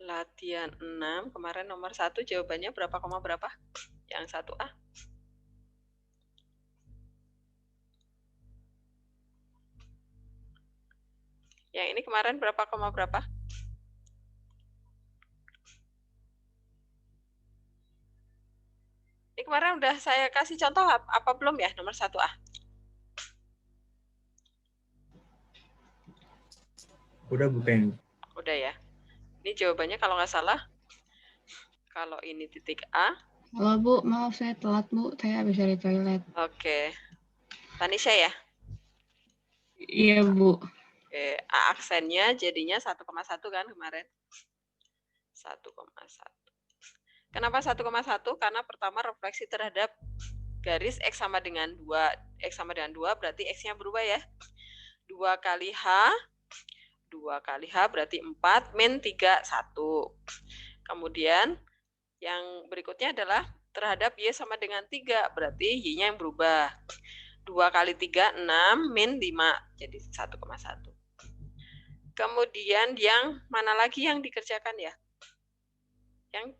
Latihan 6, kemarin nomor 1 jawabannya berapa koma berapa? Yang 1A. Yang ini kemarin berapa koma berapa? Ini kemarin udah saya kasih contoh apa belum ya nomor 1A? Udah Bu Peng. Udah ya. Ini jawabannya kalau nggak salah, kalau ini titik A. Halo Bu, maaf saya telat Bu, saya habis dari toilet. Oke. Tanisha ya? Iya Bu. Oke, A aksennya jadinya 1,1 kan kemarin? 1,1. Kenapa 1,1? Karena pertama refleksi terhadap garis X sama dengan 2. X sama dengan 2 berarti X-nya berubah ya. 2 kali H. 2 kali H berarti 4 min 3, 1. Kemudian yang berikutnya adalah terhadap Y sama dengan 3. Berarti Y-nya yang berubah. 2 kali 3, 6 min 5. Jadi 1,1. Kemudian yang mana lagi yang dikerjakan ya? Yang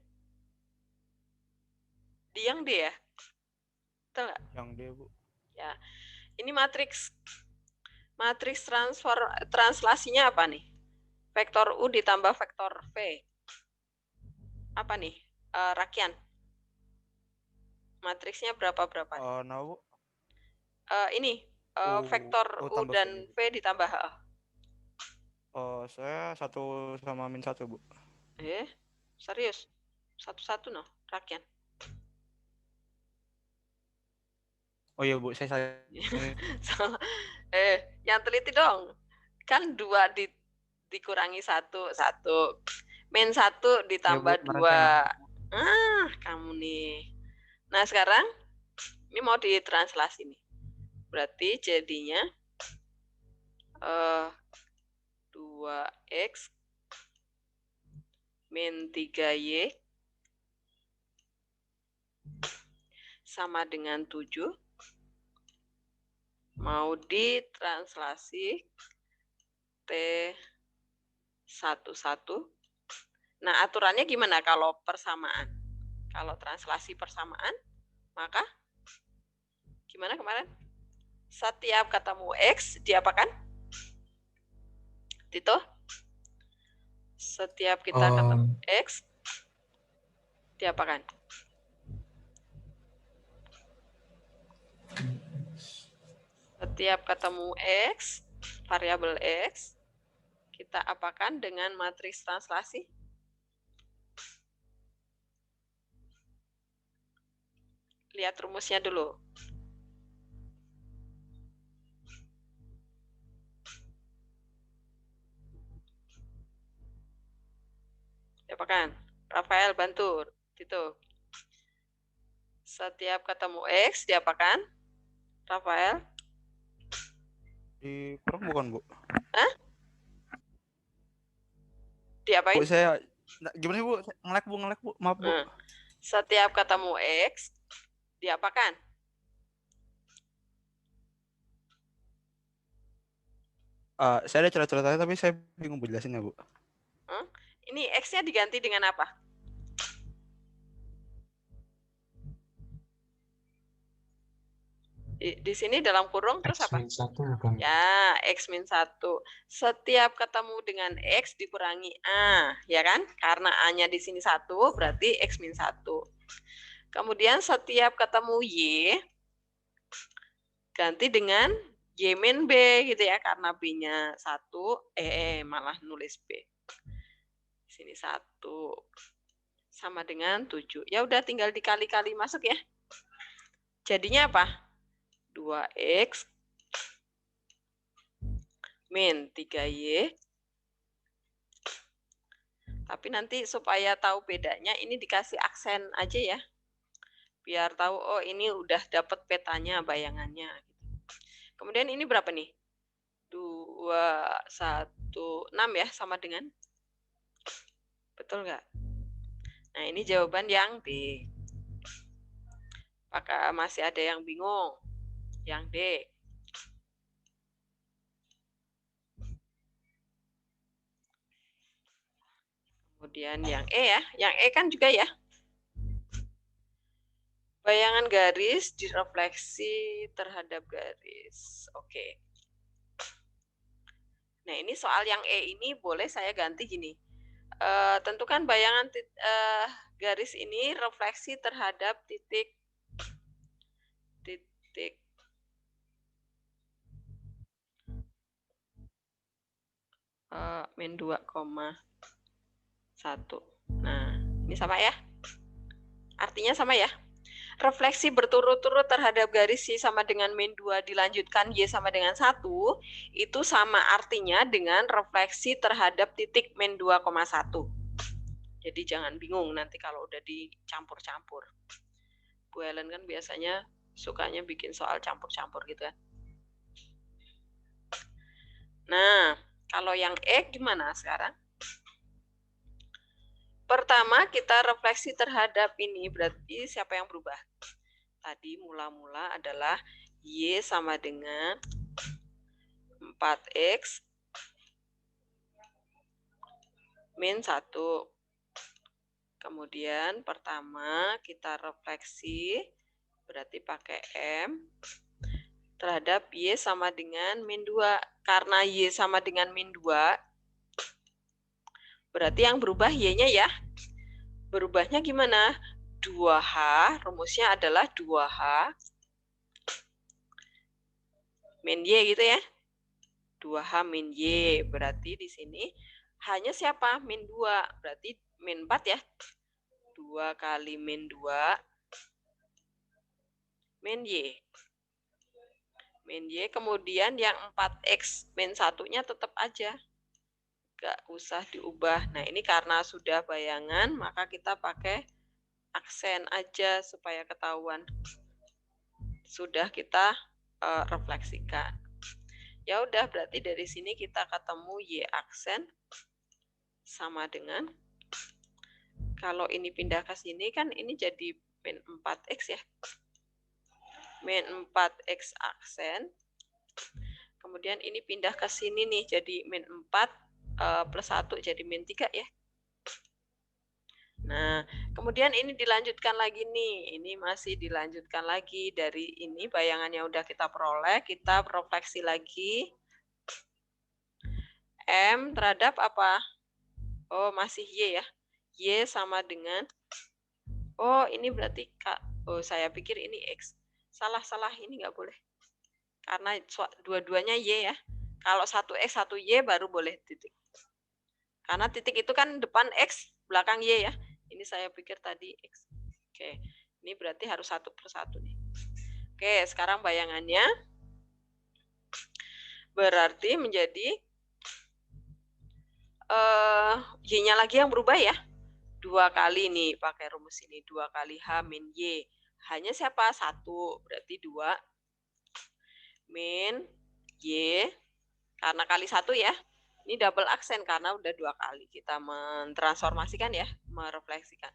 D ya? Betul nggak? Yang D, Bu. Ya. Ini matriks translasinya apa nih? Vektor U ditambah vektor V. Apa nih? Rakian. Matriksnya berapa-berapa? Nah, Bu. Ini vektor U dan V ditambah. Saya 1 sama min 1, Bu. Serius? 1-1 no, rakian. Oh iya, Bu, saya Yang teliti dong. Kan 2 dikurangi 1, 1. Min 1 ditambah ya, 2. Kamu nih. Nah, sekarang ini mau ditranslasi nih. Berarti jadinya 2X min 3Y sama dengan 7. Mau ditranslasi T11. Nah, aturannya gimana kalau persamaan? Kalau translasi persamaan, maka gimana kemarin? Setiap ketemu X diapakan? Tito? Setiap kita ketemu X diapakan? Setiap ketemu X, variabel X, kita apakan dengan matriks translasi? Lihat rumusnya dulu. Diapakan? Rafael bantu. Gitu. Setiap ketemu X diapakan? Rafael? dikurang bukan, Bu? Hah? Diapain? Bu, saya gimana Bu? Ngelek, Bu. Maaf, Bu. Setiap ketemu X diapakan? Saya ada cerita-ceritanya tapi saya bingung jelasinnya, Bu. Ini X-nya diganti dengan apa? Di sini dalam kurung terus apa? Ya, X min 1. Setiap ketemu dengan X dikurangi A, ya kan? Karena A-nya di sini 1, berarti X min 1. Kemudian setiap ketemu Y, ganti dengan Y min B, gitu ya. Karena B-nya 1, malah nulis B. Di sini 1. Sama dengan 7. Ya udah tinggal dikali-kali masuk ya. Jadinya apa? 2X min 3Y. Tapi nanti supaya tahu bedanya ini dikasih aksen aja ya. Biar tahu oh ini udah dapat petanya, bayangannya. Kemudian ini berapa nih? 2, 1, 6 ya, sama dengan? Betul nggak? Nah ini jawaban yang D. Apakah masih ada yang bingung? Yang D. Kemudian yang E ya, yang E kan juga ya. Bayangan garis direfleksi terhadap garis. Oke. Nah, ini soal yang E ini boleh saya ganti gini. Tentukan bayangan garis ini refleksi terhadap titik min 2,1. Nah, ini sama ya. Artinya sama ya. Refleksi berturut-turut terhadap garis Y sama dengan min 2 dilanjutkan Y sama dengan 1, itu sama artinya dengan refleksi terhadap titik min 2,1. Jadi jangan bingung nanti kalau udah dicampur-campur. Bu Helen kan biasanya sukanya bikin soal campur-campur gitu kan. Nah, kalau yang E gimana sekarang? Pertama kita refleksi terhadap ini, berarti siapa yang berubah? Tadi mula-mula adalah Y sama dengan 4X min 1. Kemudian pertama kita refleksi, berarti pakai M, terhadap Y sama dengan min 2. Karena Y sama dengan min 2, berarti yang berubah Y-nya ya. Berubahnya gimana? 2H, rumusnya adalah 2H min Y gitu ya. 2H min Y, berarti di sini hanya siapa? Min 2, berarti min 4 ya. 2 kali min 2 min Y. Min Y, kemudian yang 4X min 1-nya tetap aja. Nggak usah diubah. Nah, ini karena sudah bayangan, maka kita pakai aksen aja supaya ketahuan. Sudah kita refleksikan. Ya udah, berarti dari sini kita ketemu Y aksen sama dengan, kalau ini pindah ke sini kan ini jadi min 4X ya. Min 4X aksen. Kemudian ini pindah ke sini nih, jadi min 4 plus 1 jadi min 3 ya. Nah, kemudian ini dilanjutkan lagi nih. Ini masih dilanjutkan lagi dari ini bayangannya udah kita peroleh, kita refleksi lagi. M terhadap apa? Oh, masih Y ya. Y sama dengan, oh ini berarti oh saya pikir ini X. Salah, ini nggak boleh. Karena dua-duanya Y ya. Kalau 1X, 1Y baru boleh titik. Karena titik itu kan depan X, belakang Y ya. Ini saya pikir tadi X. Oke, ini berarti harus 1 per 1 nih. Oke, sekarang bayangannya berarti menjadi Y-nya lagi yang berubah ya. 2 kali nih, pakai rumus ini. 2 kali H min Y. Hanya siapa? 1, berarti 2 min Y. Karena kali 1 ya. Ini double aksen karena udah 2 kali kita mentransformasikan ya, merefleksikan.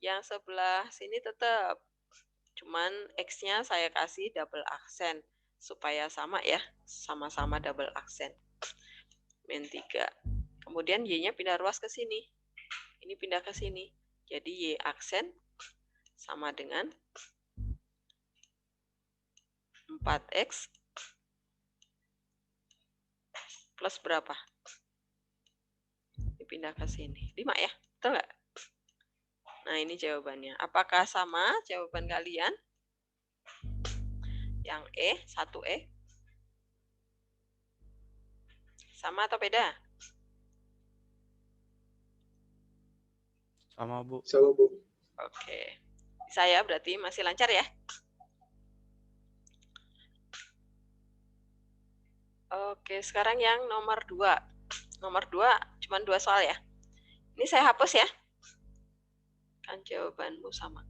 Yang sebelah sini tetap, cuman X-nya saya kasih double aksen supaya sama ya, sama-sama double aksen. Min 3. Kemudian Y-nya pindah ruas ke sini. Ini pindah ke sini. Jadi Y aksen sama dengan 4X plus berapa? Dipindah ke sini. 5 ya, betul nggak? Nah, ini jawabannya. Apakah sama jawaban kalian? Yang E, 1E. Sama atau beda? Sama, Bu. Sama, Bu. Oke. Saya berarti masih lancar ya? Oke, sekarang yang nomor 2. Nomor 2, cuma 2 soal ya. Ini saya hapus ya. Kan jawabanmu sama.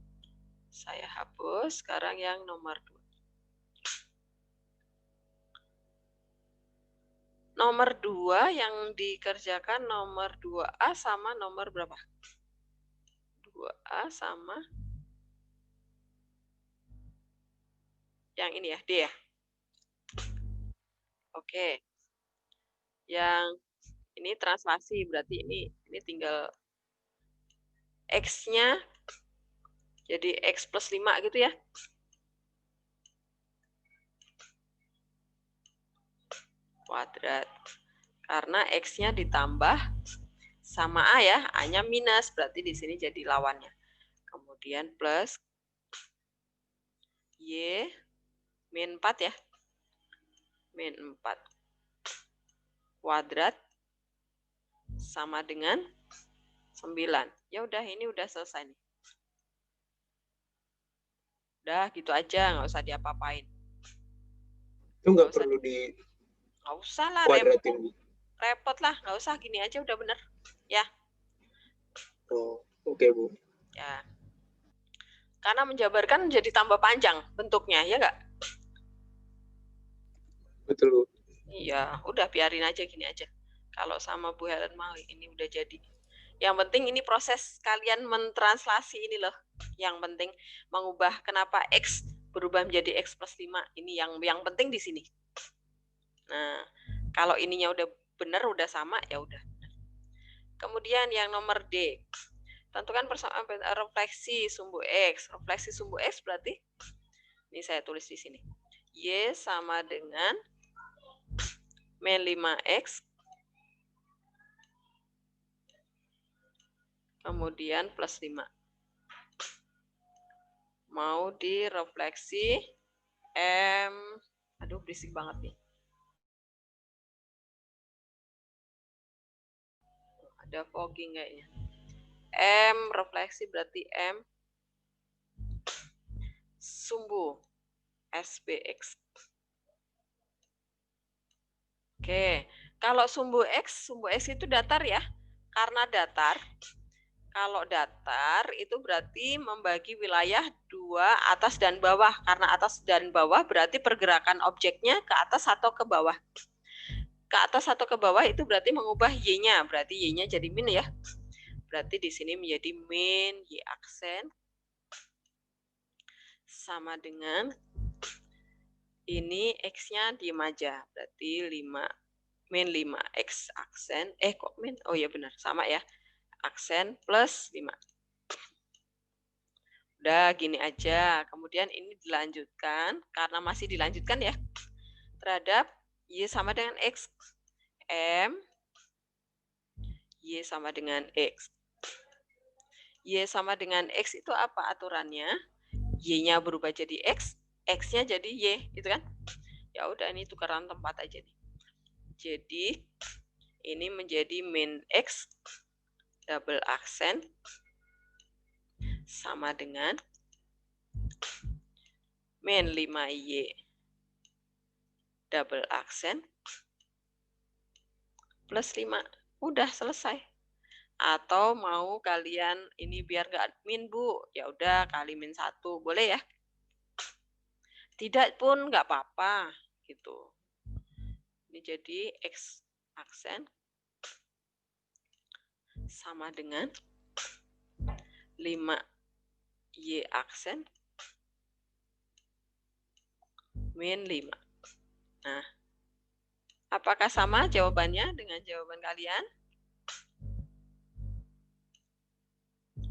Saya hapus, sekarang yang nomor 2. Nomor 2 yang dikerjakan nomor 2A sama nomor berapa? 2A sama yang ini ya, D ya. Oke. Yang ini translasi, berarti ini tinggal X-nya jadi X plus 5 gitu ya. Kuadrat. Karena X-nya ditambah sama A ya, A-nya minus, berarti di sini jadi lawannya. Kemudian plus Y min 4 ya. Min 4 kuadrat sama dengan 9. Ya udah, ini udah selesai nih. Udah gitu aja, nggak usah diapa-apain. Itu nggak Nggak usah. perlu di Nggak usah lah, kuadratin, Bu. repot lah, nggak usah, gini aja udah bener. Ya. Oh, oke, Bu. Ya. Karena menjabarkan jadi tambah panjang bentuknya, ya nggak? Betul, Bu. Iya, udah biarin aja gini aja. Kalau sama Bu Helen mau ini udah jadi. Yang penting ini proses kalian mentranslasi ini loh. Yang penting mengubah kenapa X berubah menjadi X plus 5. Ini yang penting di sini. Nah, kalau ininya udah benar, udah sama, ya udah. Kemudian yang nomor D. Tentukan persamaan refleksi sumbu X. Refleksi sumbu X berarti, ini saya tulis di sini. Y sama dengan min 5X. Kemudian plus 5. Mau direfleksi M. Aduh, berisik banget nih. Ada fogging kayaknya. M refleksi berarti M sumbu SBX. Oke, kalau sumbu X itu datar ya. Karena datar, kalau datar itu berarti membagi wilayah dua, atas dan bawah. Karena atas dan bawah berarti pergerakan objeknya ke atas atau ke bawah. Ke atas atau ke bawah itu berarti mengubah Y-nya. Berarti Y-nya jadi min ya. Berarti di sini menjadi min Y aksen sama dengan ini X-nya diem aja. Berarti 5 min 5X aksen. Kok min? Oh ya benar, sama ya. Aksen plus 5. Udah gini aja. Kemudian ini dilanjutkan. Karena masih dilanjutkan ya. Terhadap Y sama dengan X. M. Y sama dengan X. Y sama dengan X itu apa aturannya? Y-nya berubah jadi X. X-nya jadi Y. Gitu kan? Ya udah, ini tukeran tempat aja nih. Jadi ini menjadi min X double aksen sama dengan min 5Y double aksen plus 5. Udah selesai. Atau mau kalian ini biar nggak min, Bu, ya udah kali min 1. Boleh ya? Tidak pun nggak apa-apa gitu. Ini jadi X aksen sama dengan 5Y aksen min 5. Nah, apakah sama jawabannya dengan jawaban kalian?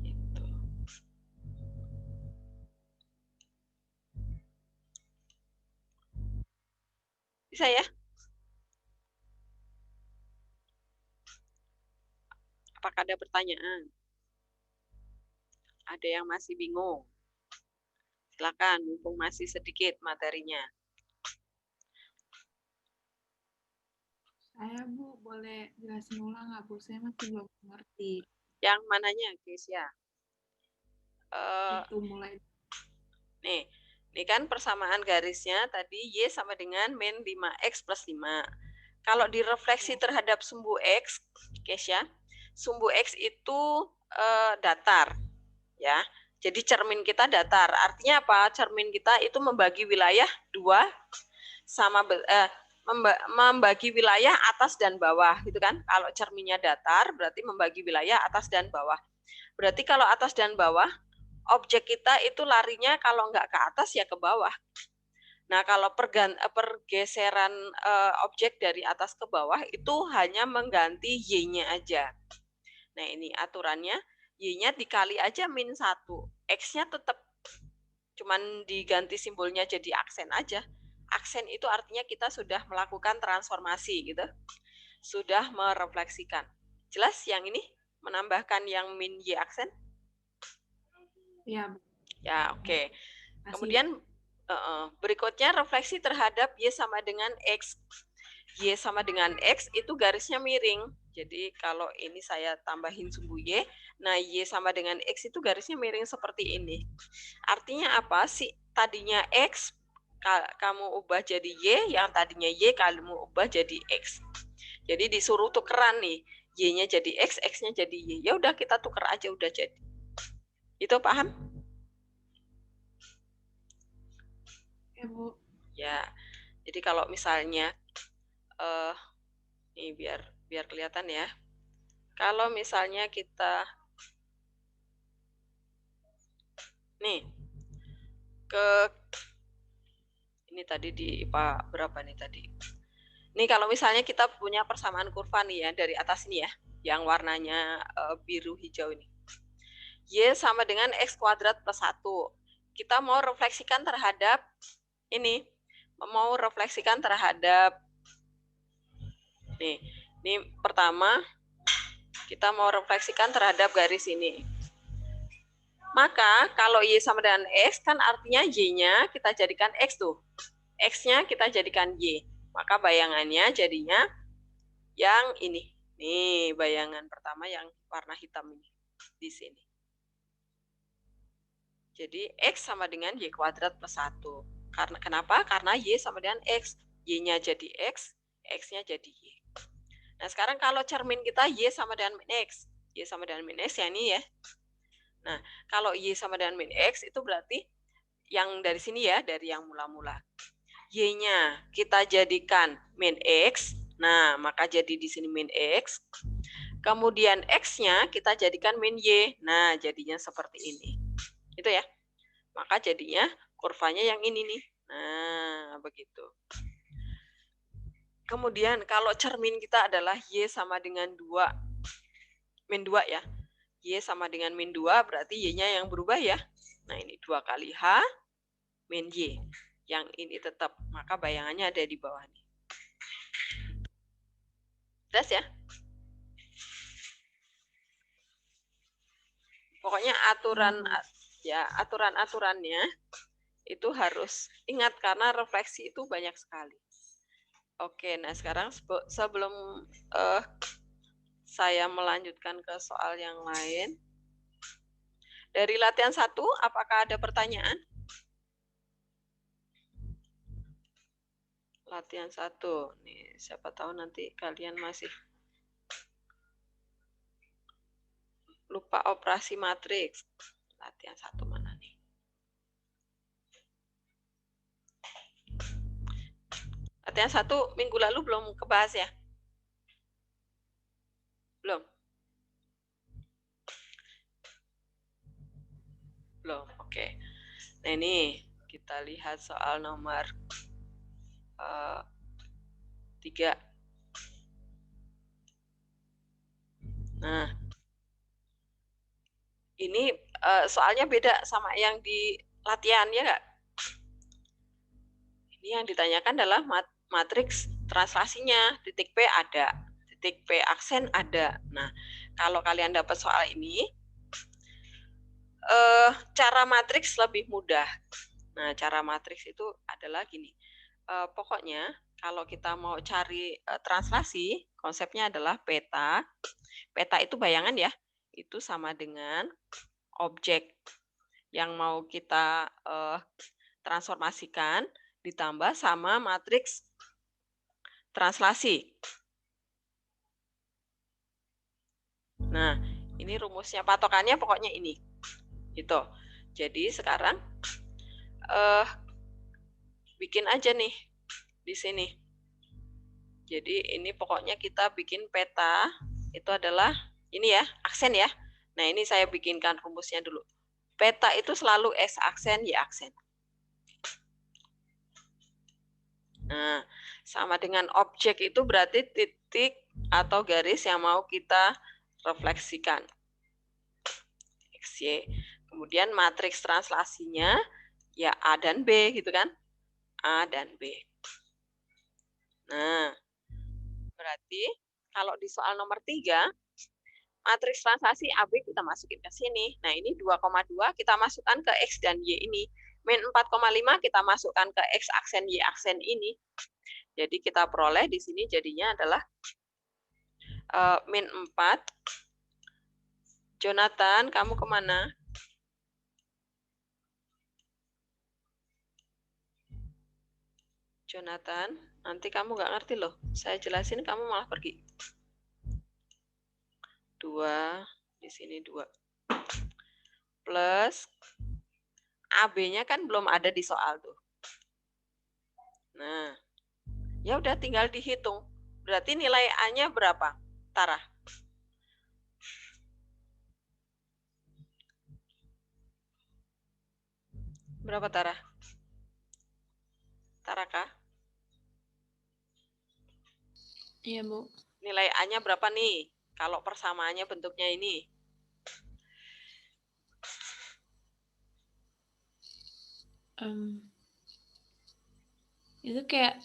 Gitu. Bisa ya? Apakah ada pertanyaan? Ada yang masih bingung? Silakan, mumpung masih sedikit materinya. Saya, Bu, boleh jelasin ulang nggak, Bu? Saya masih belum ngerti. Yang mananya, guys ya? Itu mulai. Nih, ini kan persamaan garisnya tadi Y sama dengan min 5X plus 5. Kalau direfleksi terhadap sumbu X, guys ya, sumbu X itu datar. Ya, jadi cermin kita datar. Artinya apa? Cermin kita itu membagi wilayah dua sama membagi wilayah atas dan bawah, gitu kan? Kalau cerminnya datar berarti membagi wilayah atas dan bawah. Berarti kalau atas dan bawah, objek kita itu larinya kalau nggak ke atas ya ke bawah. Nah, kalau pergeseran objek dari atas ke bawah itu hanya mengganti Y-nya aja. Nah, ini aturannya. Y-nya dikali aja min 1. X-nya tetap cuman diganti simbolnya jadi aksen aja. Aksen itu artinya kita sudah melakukan transformasi gitu. Sudah merefleksikan. Jelas yang ini? Menambahkan yang min Y aksen? Ya, Ya, oke. makasih. Kemudian berikutnya refleksi terhadap Y sama dengan X. Y sama dengan X itu garisnya miring. Jadi kalau ini saya tambahin sumbu Y, nah Y sama dengan X itu garisnya miring seperti ini. Artinya apa sih? Tadinya X, kamu ubah jadi Y, yang tadinya Y kamu ubah jadi X. Jadi disuruh tukeran nih. Y-nya jadi X, X-nya jadi Y. Ya udah kita tuker aja udah jadi. Itu paham? Ya, Bu. Ya, jadi kalau misalnya, nih biar kelihatan ya. Kalau misalnya kita, nih, ini tadi di IPA berapa nih tadi? Nih kalau misalnya kita punya persamaan kurva nih ya, dari atas ini ya, yang warnanya biru hijau ini. Y sama dengan X kuadrat plus 1. Kita mau refleksikan terhadap ini, mau refleksikan terhadap nih, ini pertama kita mau refleksikan terhadap garis ini. Maka kalau Y sama dengan X kan artinya Y-nya kita jadikan X tuh. X-nya kita jadikan Y. Maka bayangannya jadinya yang ini. Nih bayangan pertama yang warna hitam ini di sini. Jadi X sama dengan Y kuadrat plus 1. Karena kenapa? Karena Y sama dengan X. Y-nya jadi X, X-nya jadi Y. Nah, sekarang kalau cermin kita Y sama dengan min X. Y sama dengan min X ya ini ya. Nah, kalau Y sama dengan min X itu berarti yang dari sini ya, dari yang mula-mula. Y-nya kita jadikan min X. Nah, maka jadi di sini min X. Kemudian X-nya kita jadikan min Y. Nah, jadinya seperti ini. Itu ya. Maka jadinya kurvanya yang ini nih. Nah, begitu. Kemudian kalau cermin kita adalah Y sama dengan 2. Min 2 ya. Y sama dengan min 2 berarti Y-nya yang berubah ya. Nah, ini 2 kali H min Y. Yang ini tetap. Maka bayangannya ada di bawah nih. Jelas ya? Pokoknya aturan-aturannya itu harus ingat karena refleksi itu banyak sekali. Oke, nah sekarang sebelum saya melanjutkan ke soal yang lain. Dari latihan 1, apakah ada pertanyaan? Latihan 1. Nih, siapa tahu nanti kalian masih lupa operasi matriks. Latihan 1 mana nih? Latihan 1 minggu lalu belum kebahas ya? Belum? Belum, oke. Nah ini kita lihat soal nomor 3. Nah, ini soalnya beda sama yang di latihan ya nggak? Ini yang ditanyakan adalah matriks translasinya, titik P ada, titik P aksen ada. Nah, kalau kalian dapat soal ini, cara matriks lebih mudah. Nah, cara matriks itu adalah gini. Pokoknya kalau kita mau cari translasi, konsepnya adalah peta. Peta itu bayangan ya, itu sama dengan objek yang mau kita transformasikan ditambah sama matriks translasi. Nah, ini rumusnya, patokannya pokoknya ini. Gitu. Jadi sekarang bikin aja nih di sini. Jadi ini pokoknya kita bikin peta, itu adalah ini ya, aksen ya. Nah, ini saya bikinkan rumusnya dulu. Peta itu selalu S aksen, Y aksen. Nah, sama dengan objek itu berarti titik atau garis yang mau kita refleksikan. XY. Kemudian matriks translasinya ya A dan B gitu kan. A dan B. Nah, berarti kalau di soal nomor 3, matriks translasi AB kita masukin ke sini. Nah, ini 2,2 kita masukkan ke X dan Y ini. Min 4,5 kita masukkan ke X aksen Y aksen ini. Jadi kita peroleh di sini jadinya adalah min 4. Jonathan, kamu kemana? Jonathan, nanti kamu nggak ngerti loh. Saya jelasin, kamu malah pergi. 2, di sini 2. Plus, AB-nya kan belum ada di soal tuh. Nah, ya udah tinggal dihitung. Berarti nilai A-nya berapa? Tara. Berapa Tara? Tara kah? Iya, Bu. Nilai A-nya berapa nih? Kalau persamaannya bentuknya ini. Itu kayak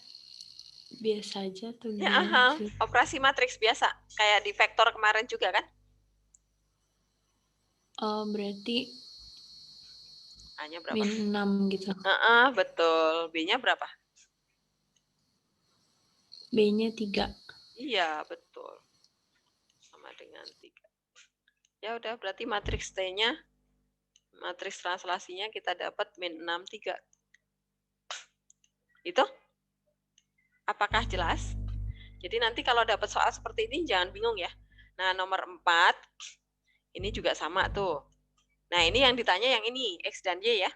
biasa aja tuh. Ya, operasi matriks biasa. Kayak di vektor kemarin juga kan? Berarti A-nya berapa? min 6 gitu. Betul. B-nya berapa? B-nya 3. Iya, betul. Sama dengan 3. Ya udah, berarti matriks T-nya, matriks translasinya kita dapat min 6, 3. Itu? Apakah jelas? Jadi nanti kalau dapat soal seperti ini jangan bingung ya. Nah, nomor 4, ini juga sama tuh. Nah, ini yang ditanya yang ini, X dan Y ya.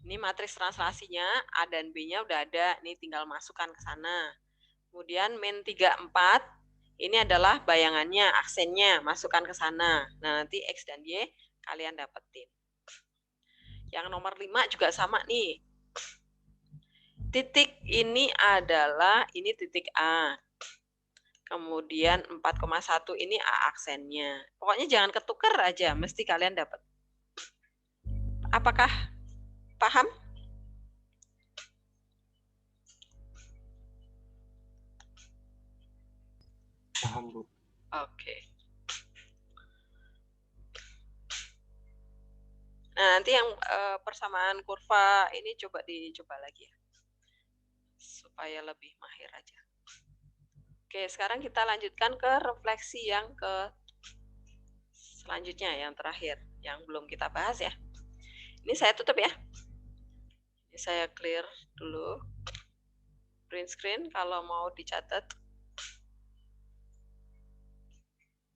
Ini matriks translasinya, A dan B-nya udah ada, ini tinggal masukkan ke sana. Kemudian min 3, 4, ini adalah bayangannya, aksennya, masukkan ke sana. Nah, nanti X dan Y kalian dapetin. Yang nomor 5 juga sama nih. Titik ini adalah, ini titik A. Kemudian 4,1 ini A aksennya. Pokoknya jangan ketukar aja, mesti kalian dapat. Apakah paham? Paham, Bu. Oke. Nah, nanti yang persamaan kurva ini dicoba lagi ya. Supaya lebih mahir aja. Oke, sekarang kita lanjutkan ke refleksi yang selanjutnya, yang terakhir, yang belum kita bahas ya. Ini saya tutup ya. Ini saya clear dulu. Print screen kalau mau dicatat.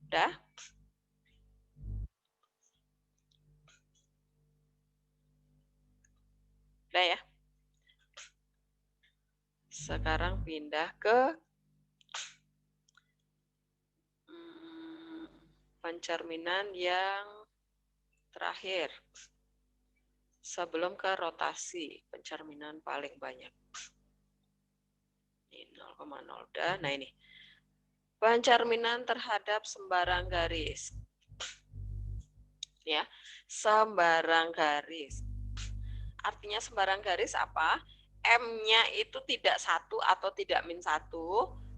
Udah? Udah ya? Sekarang pindah ke pencerminan yang terakhir. Sebelum ke rotasi, pencerminan paling banyak. Ini 0,0 udah. Nah ini. Pencerminan terhadap sembarang garis. Ya, sembarang garis. Artinya sembarang garis apa? M-nya itu tidak 1 atau tidak min 1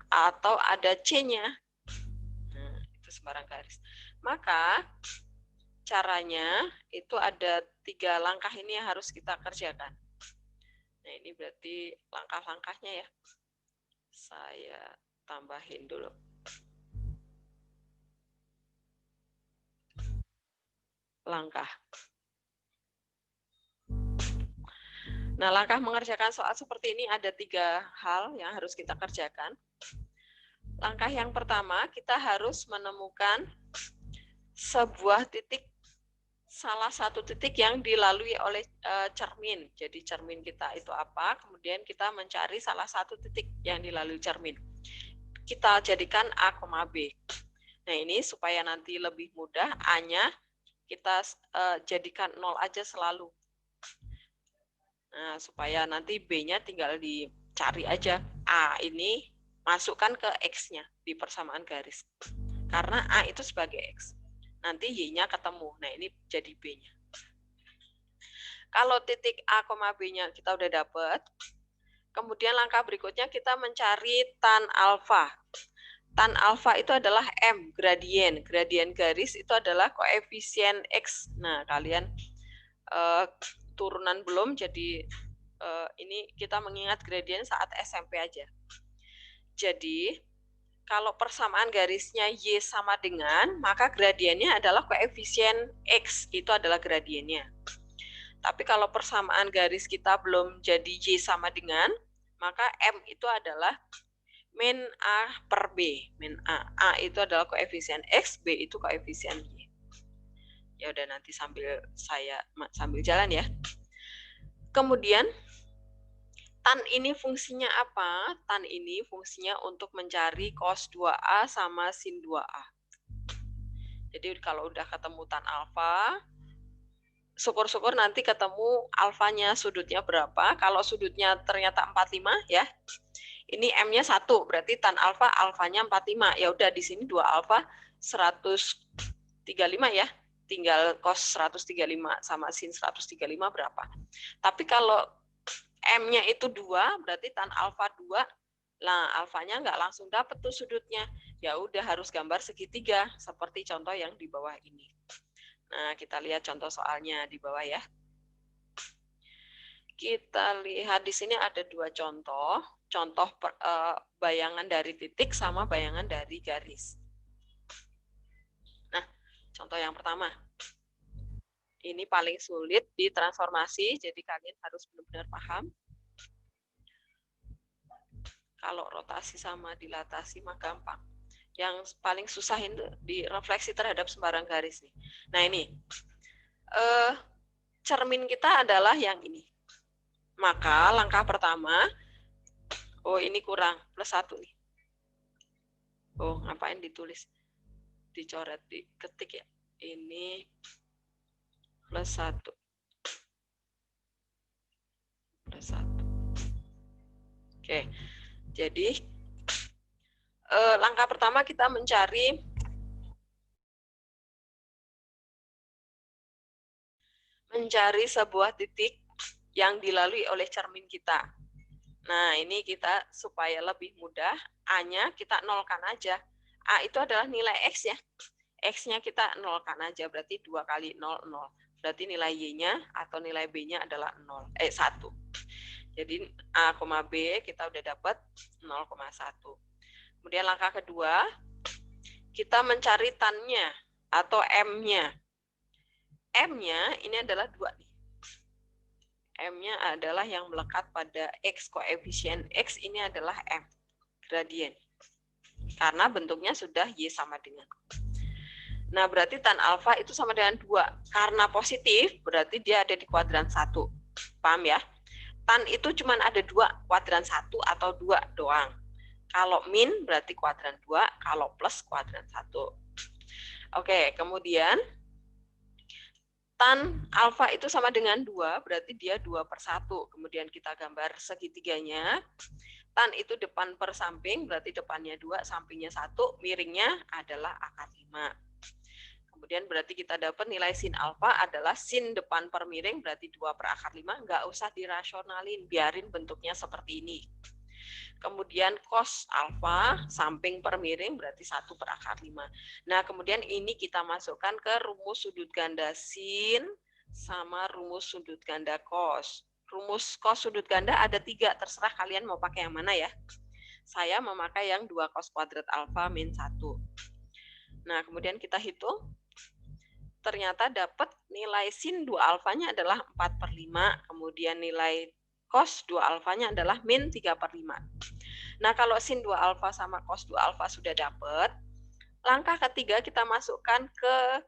atau ada C-nya. Nah, itu sembarang garis. Maka caranya itu ada 3 langkah ini yang harus kita kerjakan. Nah, ini berarti langkah-langkahnya ya. Saya tambahin dulu. Langkah. Nah, langkah mengerjakan soal seperti ini ada 3 hal yang harus kita kerjakan. Langkah yang pertama, kita harus menemukan sebuah titik, salah satu titik yang dilalui oleh cermin. Jadi cermin kita itu apa, kemudian kita mencari salah satu titik yang dilalui cermin. Kita jadikan A, B. Nah, ini supaya nanti lebih mudah, A-nya kita jadikan 0 aja selalu. Nah, supaya nanti B-nya tinggal dicari aja. A ini masukkan ke X-nya di persamaan garis. Karena A itu sebagai X. Nanti Y-nya ketemu. Nah, ini jadi B-nya. Kalau titik A, B-nya kita udah dapat, kemudian langkah berikutnya kita mencari tan alfa. Tan alfa itu adalah M, gradien. Gradien garis itu adalah koefisien X. Nah, kalian turunan belum, jadi ini kita mengingat gradien saat SMP aja. Jadi, kalau persamaan garisnya Y sama dengan, maka gradiennya adalah koefisien X, itu adalah gradiennya. Tapi kalau persamaan garis kita belum jadi Y sama dengan, maka M itu adalah min A per B. Min A. A itu adalah koefisien X, B itu koefisien Y. Ya udah, nanti sambil jalan ya. Kemudian tan ini fungsinya apa? Tan ini fungsinya untuk mencari cos 2A sama sin 2A. Jadi kalau udah ketemu tan alfa, syukur-syukur nanti ketemu alfanya sudutnya berapa. Kalau sudutnya ternyata 45 ya. Ini M-nya 1, berarti tan alfa alfanya 45. Ya udah, di sini 2 alfa 135 ya. Tinggal cos 135 sama sin 135 berapa. Tapi kalau M-nya itu 2, berarti tan alfa 2. Nah, alfanya nggak langsung dapet tuh sudutnya. Ya udah, harus gambar segitiga seperti contoh yang di bawah ini. Nah, kita lihat contoh soalnya di bawah ya. Kita lihat di sini ada 2 contoh. Contoh bayangan dari titik sama bayangan dari garis. Nah, contoh yang pertama. Ini paling sulit di transformasi, jadi kalian harus benar-benar paham. Kalau rotasi sama dilatasi mah gampang. Yang paling susah itu di refleksi terhadap sembarang garis nih. Nah, ini cermin kita adalah yang ini. Maka langkah pertama, oh ini kurang, +1 nih. Oh, ngapain ditulis? Dicoret, diketik ya. Ini +1. +1. Oke, jadi langkah pertama kita mencari sebuah titik yang dilalui oleh cermin kita. Nah, ini kita supaya lebih mudah, A-nya kita nolkan aja. A itu adalah nilai X ya. X-nya kita nolkan aja, berarti 2 kali 0, 0. Berarti nilai Y-nya atau nilai B-nya adalah 1. Jadi A, B kita udah dapat 0,1. Kemudian langkah kedua, kita mencari tan-nya atau M-nya. M-nya ini adalah 2 nih. M-nya adalah yang melekat pada X, koefisien X ini adalah M, gradien. Karena bentuknya sudah Y sama dengan. Nah, berarti tan alfa itu sama dengan 2. Karena positif, berarti dia ada di kuadran 1. Paham ya? Tan itu cuma ada 2, kuadran 1 atau 2 doang. Kalau min berarti kuadran 2, kalau plus kuadran 1. Oke, kemudian tan alfa itu sama dengan 2, berarti dia 2/1. Kemudian kita gambar segitiganya. Tan itu depan per samping, berarti depannya 2, sampingnya 1, miringnya adalah akar 5. Kemudian berarti kita dapat nilai sin alfa adalah sin depan per miring, berarti 2/5, nggak usah dirasionalin, biarin bentuknya seperti ini. Kemudian cos alfa, samping per miring, berarti 1/5. Nah, kemudian ini kita masukkan ke rumus sudut ganda sin sama rumus sudut ganda cos. Rumus cos sudut ganda ada 3, terserah kalian mau pakai yang mana ya. Saya memakai yang 2 cos kuadrat alfa min 1. Nah, kemudian kita hitung. Ternyata dapat nilai sin 2 alfanya adalah 4/5, kemudian nilai cos 2 alfanya adalah min 3/5. Nah, kalau sin 2 alfa sama cos 2 alfa sudah dapat, langkah ketiga kita masukkan ke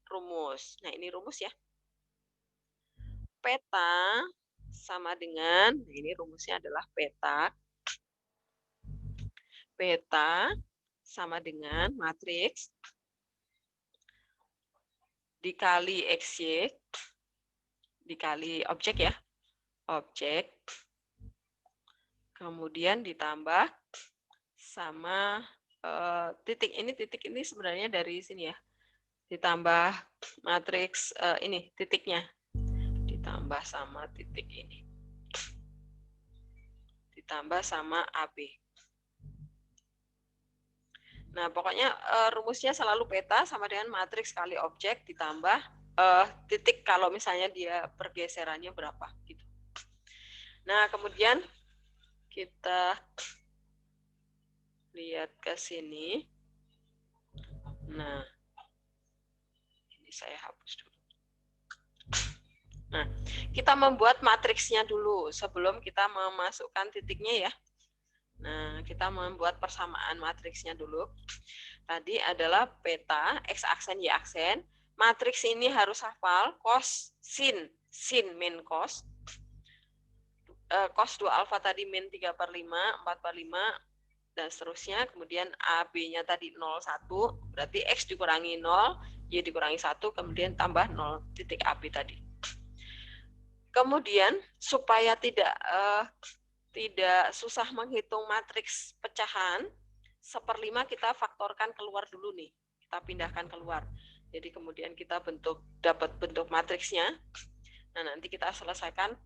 rumus. Nah, ini rumus ya. Peta sama dengan, nah ini rumusnya adalah peta. Peta sama dengan matriks dikali XY, dikali objek ya, objek, kemudian ditambah sama titik. Ini titik ini sebenarnya dari sini ya, ditambah matriks ini titiknya, ditambah sama titik ini, ditambah sama AB. Nah, pokoknya rumusnya selalu peta sama dengan matriks kali objek ditambah titik kalau misalnya dia pergeserannya berapa gitu. Nah, kemudian kita lihat ke sini. Nah, ini saya hapus dulu. Nah, kita membuat matriksnya dulu sebelum kita memasukkan titiknya ya. Nah, kita membuat persamaan matriksnya dulu. Tadi adalah peta, X aksen, Y aksen. Matriks ini harus hafal, cos, sin min cos. Cos 2 alfa tadi min 3/5, 4/5, dan seterusnya. Kemudian AB-nya tadi 0,1, berarti X dikurangi 0, Y dikurangi 1, kemudian tambah 0 titik AB tadi. Kemudian, supaya tidak susah menghitung matriks pecahan, 1/5 kita faktorkan keluar dulu nih. Kita pindahkan keluar. Jadi kemudian kita dapat bentuk matriksnya. Nah, nanti kita selesaikan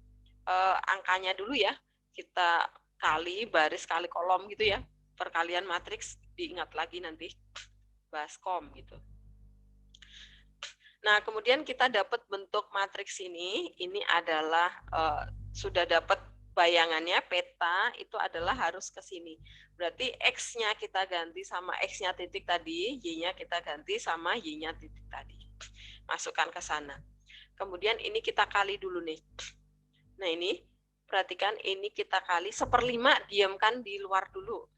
angkanya dulu ya. Kita kali baris kali kolom gitu ya. Perkalian matriks diingat lagi nanti baskom gitu. Nah, kemudian kita dapat bentuk matriks ini adalah sudah dapat bayangannya, peta itu adalah harus ke sini. Berarti X-nya kita ganti sama X-nya titik tadi, Y-nya kita ganti sama Y-nya titik tadi. Masukkan ke sana. Kemudian ini kita kali dulu nih. Nah, ini perhatikan, ini kita kali 1/5, diamkan di luar dulu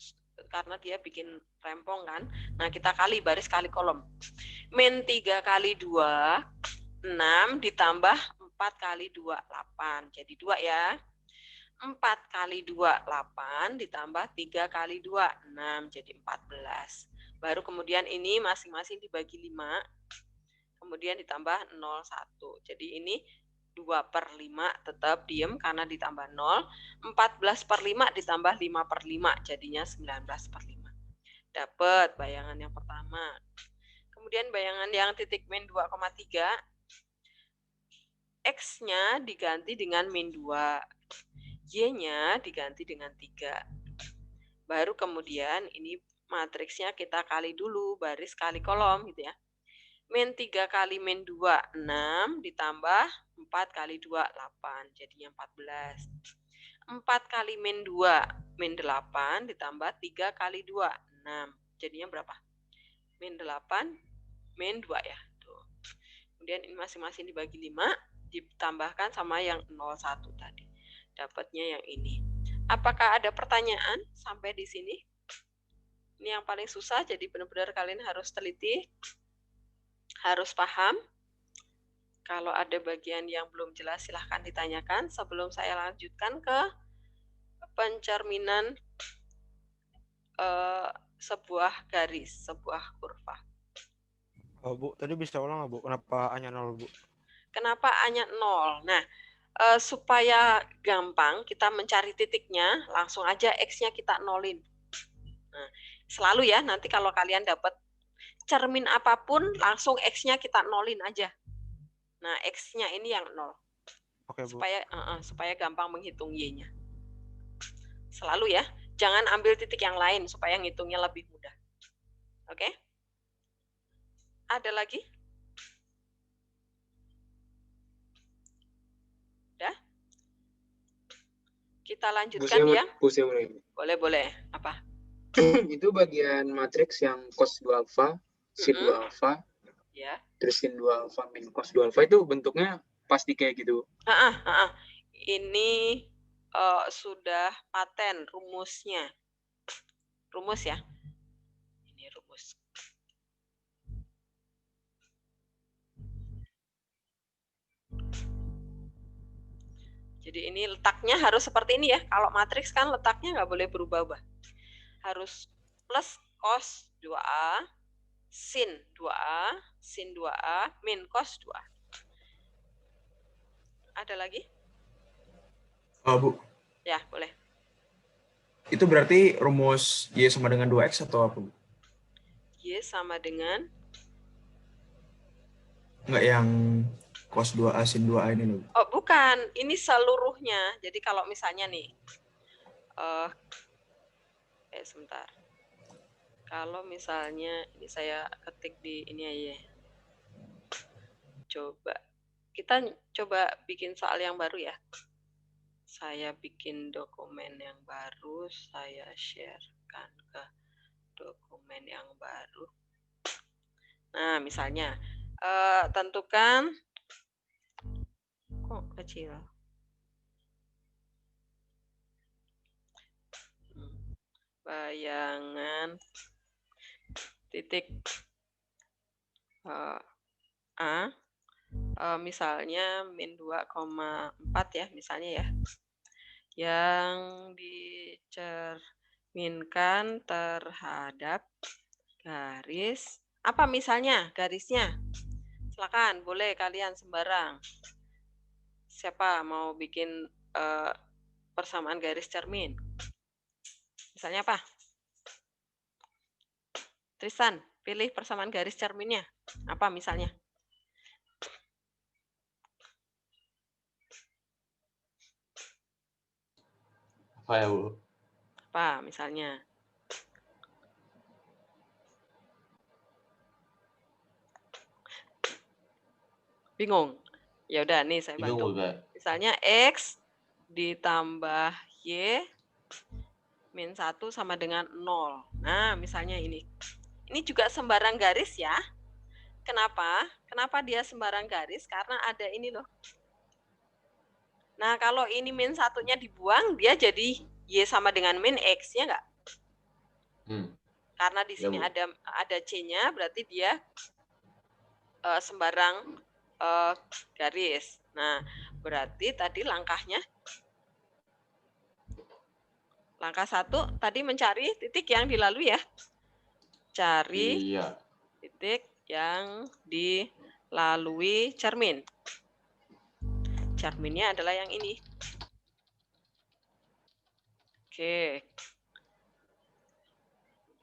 karena dia bikin rempong kan. Nah, kita kali baris kali kolom. Min 3 kali 2 6 ditambah 4 kali 2 8. Jadi 2 ya. 4 kali 2 8 ditambah 3 kali 2 6, jadi 14. Baru kemudian ini masing-masing dibagi 5. Kemudian ditambah 0,1. Jadi ini 2/5 tetap diem karena ditambah 0. 14/5 ditambah 5/5 jadinya 19/5. Dapat bayangan yang pertama. Kemudian bayangan yang titik min 2,3. X-nya diganti dengan min 2. Y-nya diganti dengan 3. Baru kemudian ini matriksnya kita kali dulu, baris kali kolom gitu ya. Min 3 kali min 2, 6, ditambah 4 kali 2, 8, jadinya 14. 4 kali min 2, min 8, ditambah 3 kali 2, 6, jadinya berapa? Min 8, min 2 ya. Tuh. Kemudian ini masing-masing dibagi 5, ditambahkan sama yang 01 tadi. Dapatnya yang ini. Apakah ada pertanyaan sampai di sini? Ini yang paling susah, jadi benar-benar kalian harus teliti, harus paham. Kalau ada bagian yang belum jelas, silahkan ditanyakan sebelum saya lanjutkan ke pencerminan sebuah garis, sebuah kurva. Oh, Bu, tadi bisa ulang nggak, Bu? Kenapa A-nya 0, Bu? Kenapa A-nya 0? Nah, supaya gampang kita mencari titiknya, langsung aja X-nya kita nolin. Nah, selalu ya, nanti kalau kalian dapat cermin apapun, langsung X-nya kita nolin aja. Nah, X-nya ini yang 0. Oke, Bu. Supaya gampang menghitung Y-nya. Selalu ya, jangan ambil titik yang lain supaya ngitungnya lebih mudah. Oke? Ada lagi? Kita lanjutkan ya. Boleh. Apa? Itu bagian matriks yang cos 2 alfa, sin 2 alfa, ya. Terus sin 2 alfa min cos 2 alfa itu bentuknya pasti kayak gitu. Ini sudah paten rumusnya. Rumus ya. Ini rumus. Jadi ini letaknya harus seperti ini ya. Kalau matriks kan letaknya nggak boleh berubah-ubah. Harus plus cos 2A, sin 2A, sin 2A, min cos 2A. Ada lagi? Bu. Ya, boleh. Itu berarti rumus Y sama dengan 2X atau apa, Bu? Y sama dengan Nggak yang cos 2A sin 2A ini loh. Oh, bukan. Ini seluruhnya. Jadi kalau misalnya nih, sebentar. Kalau misalnya ini saya ketik di ini aja. Kita coba bikin soal yang baru ya. Saya bikin dokumen yang baru, saya sharekan ke dokumen yang baru. Nah, misalnya tentukan kok kecil. Bayangan titik A, misalnya min 2,4 ya, misalnya ya, yang dicerminkan terhadap garis, apa misalnya garisnya? Silakan, boleh kalian sembarang. Siapa mau bikin persamaan garis cermin? Misalnya apa? Tristan, pilih persamaan garis cerminnya. Apa misalnya? Apa ya, Bu? Apa misalnya? Bingung? Ya udah nih saya Bingung, bantu. Bu, Kak. Misalnya X ditambah Y min 1 sama dengan 0. Nah, misalnya ini. Ini juga sembarang garis ya. Kenapa? Kenapa dia sembarang garis? Karena ada ini loh. Nah, kalau ini min 1-nya dibuang, dia jadi Y sama dengan min X, ya nggak? Karena di sini Bu. ada C-nya, berarti dia sembarang garis. Nah, berarti tadi langkahnya, langkah 1 tadi mencari titik yang dilalui ya. Cari Iya. titik yang dilalui cermin. Cerminnya adalah yang ini. Oke.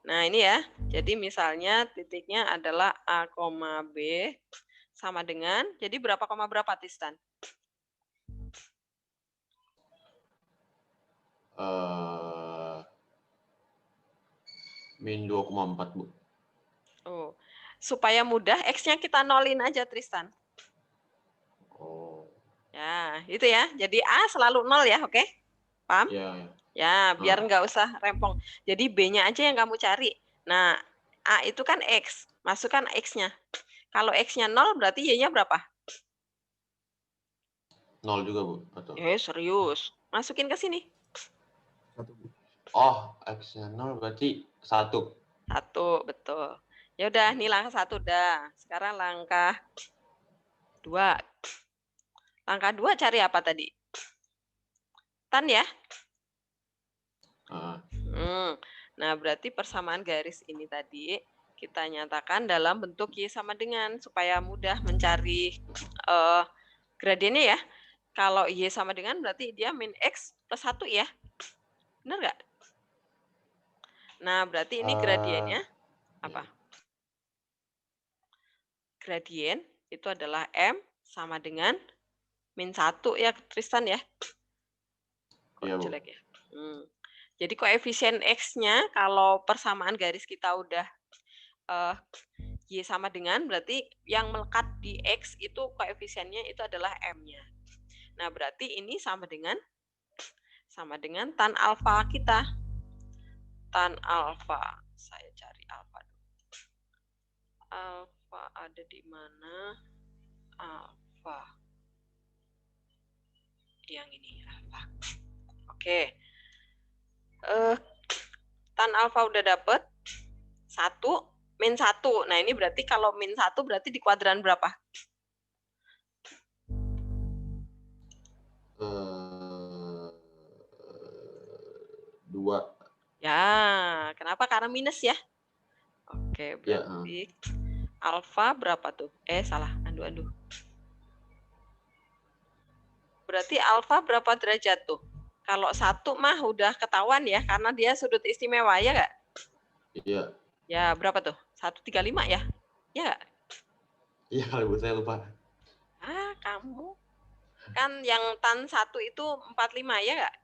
Nah, ini ya. Jadi misalnya titiknya adalah A, B sama dengan, jadi berapa koma berapa, Tristan? Min 2,4, Bu. Oh, supaya mudah, X-nya kita nolin aja, Tristan. Oh. Ya, itu ya. Jadi A selalu 0 ya, oke? Paham? Iya. Ya, biar nggak usah rempong. Jadi B-nya aja yang kamu cari. Nah, A itu kan X. Masukkan X-nya. Kalau X-nya 0, berarti Y-nya berapa? 0 juga, Bu. Atau? Serius. Masukin ke sini. 1, Bu. Oh, X-nya 0 berarti 1. 1, betul. Ya udah, ini langkah 1 dah. Sekarang langkah 2. Langkah 2 cari apa tadi? Tan ya? Nah, berarti persamaan garis ini tadi kita nyatakan dalam bentuk Y sama dengan, supaya mudah mencari gradiennya ya. Kalau Y sama dengan berarti dia min X plus 1 ya. Benar nggak? Nah, berarti ini gradiennya apa? Gradien itu adalah M sama dengan min 1 ya, Tristan ya. Kok Iya, Bu. jelek ya? Jadi koefisien X-nya kalau persamaan garis kita udah Y sama dengan, berarti yang melekat di X itu koefisiennya itu adalah M-nya. Nah, berarti ini sama dengan tan alfa kita. Tan alfa. Saya cari alfa dulu. Alfa ada di mana? Alfa. Yang ini alfa. Oke. Tan alfa udah dapet 1 min 1. Nah, ini berarti kalau min 1 berarti di kuadran berapa? 2. Ya, kenapa? Karena minus ya. Oke, berarti alfa berapa tuh? Salah. Aduh. Berarti alfa berapa derajat tuh? Kalau 1 mah udah ketahuan ya, karena dia sudut istimewa, ya nggak? Iya. Ya, berapa tuh? 135 ya? Ya nggak? Iya kali Bu, saya lupa. Ah, kamu. Kan yang tan 1 itu 45 ya nggak?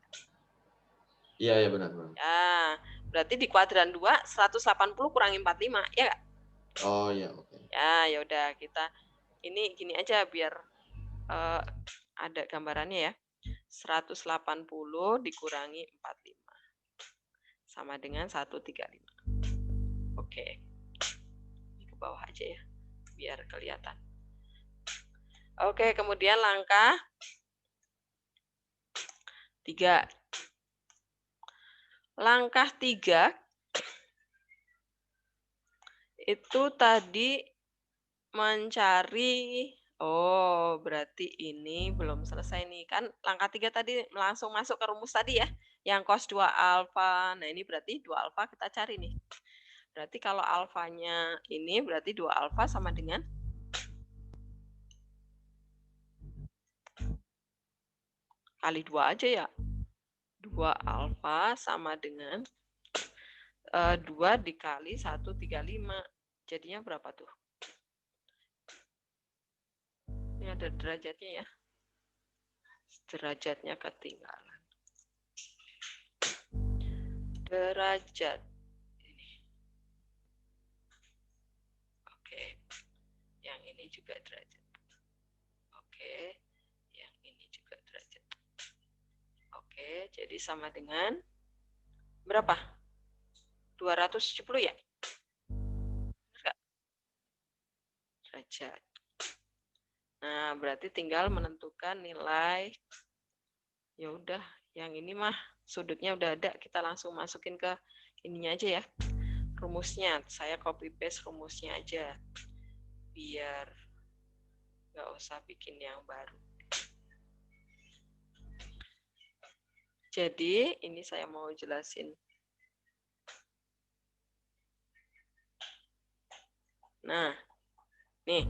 Iya benar. Ya, berarti di kuadran 2 180 kurangi 45 ya nggak? Oh iya, oke. Ya udah kita ini gini aja biar ada gambarannya ya. 180 dikurangi 45 sama dengan 135. Oke. Ini ke bawah aja ya biar kelihatan. Oke, kemudian langkah 3. Langkah 3 itu tadi mencari, oh berarti ini belum selesai nih. Kan langkah 3 tadi langsung masuk ke rumus tadi ya, yang cos 2 alfa. Nah ini berarti 2 alfa kita cari nih. Berarti kalau alfanya ini berarti 2 alfa sama dengan kali 2 aja ya. 2 alfa sama dengan 2 dikali 135. Jadinya berapa tuh? Ini ada derajatnya ya. Derajatnya ketinggalan. Derajat. Ini. Oke. Yang ini juga derajat. Oke. Yang ini juga derajat. Oke, jadi sama dengan berapa? 270 ya? Enggak. Derajat. Nah, berarti tinggal menentukan nilai. Ya udah, yang ini mah sudutnya udah ada, kita langsung masukin ke ininya aja ya. Rumusnya, saya copy paste rumusnya aja. Biar nggak usah bikin yang baru. Jadi, ini saya mau jelasin. Nah, nih,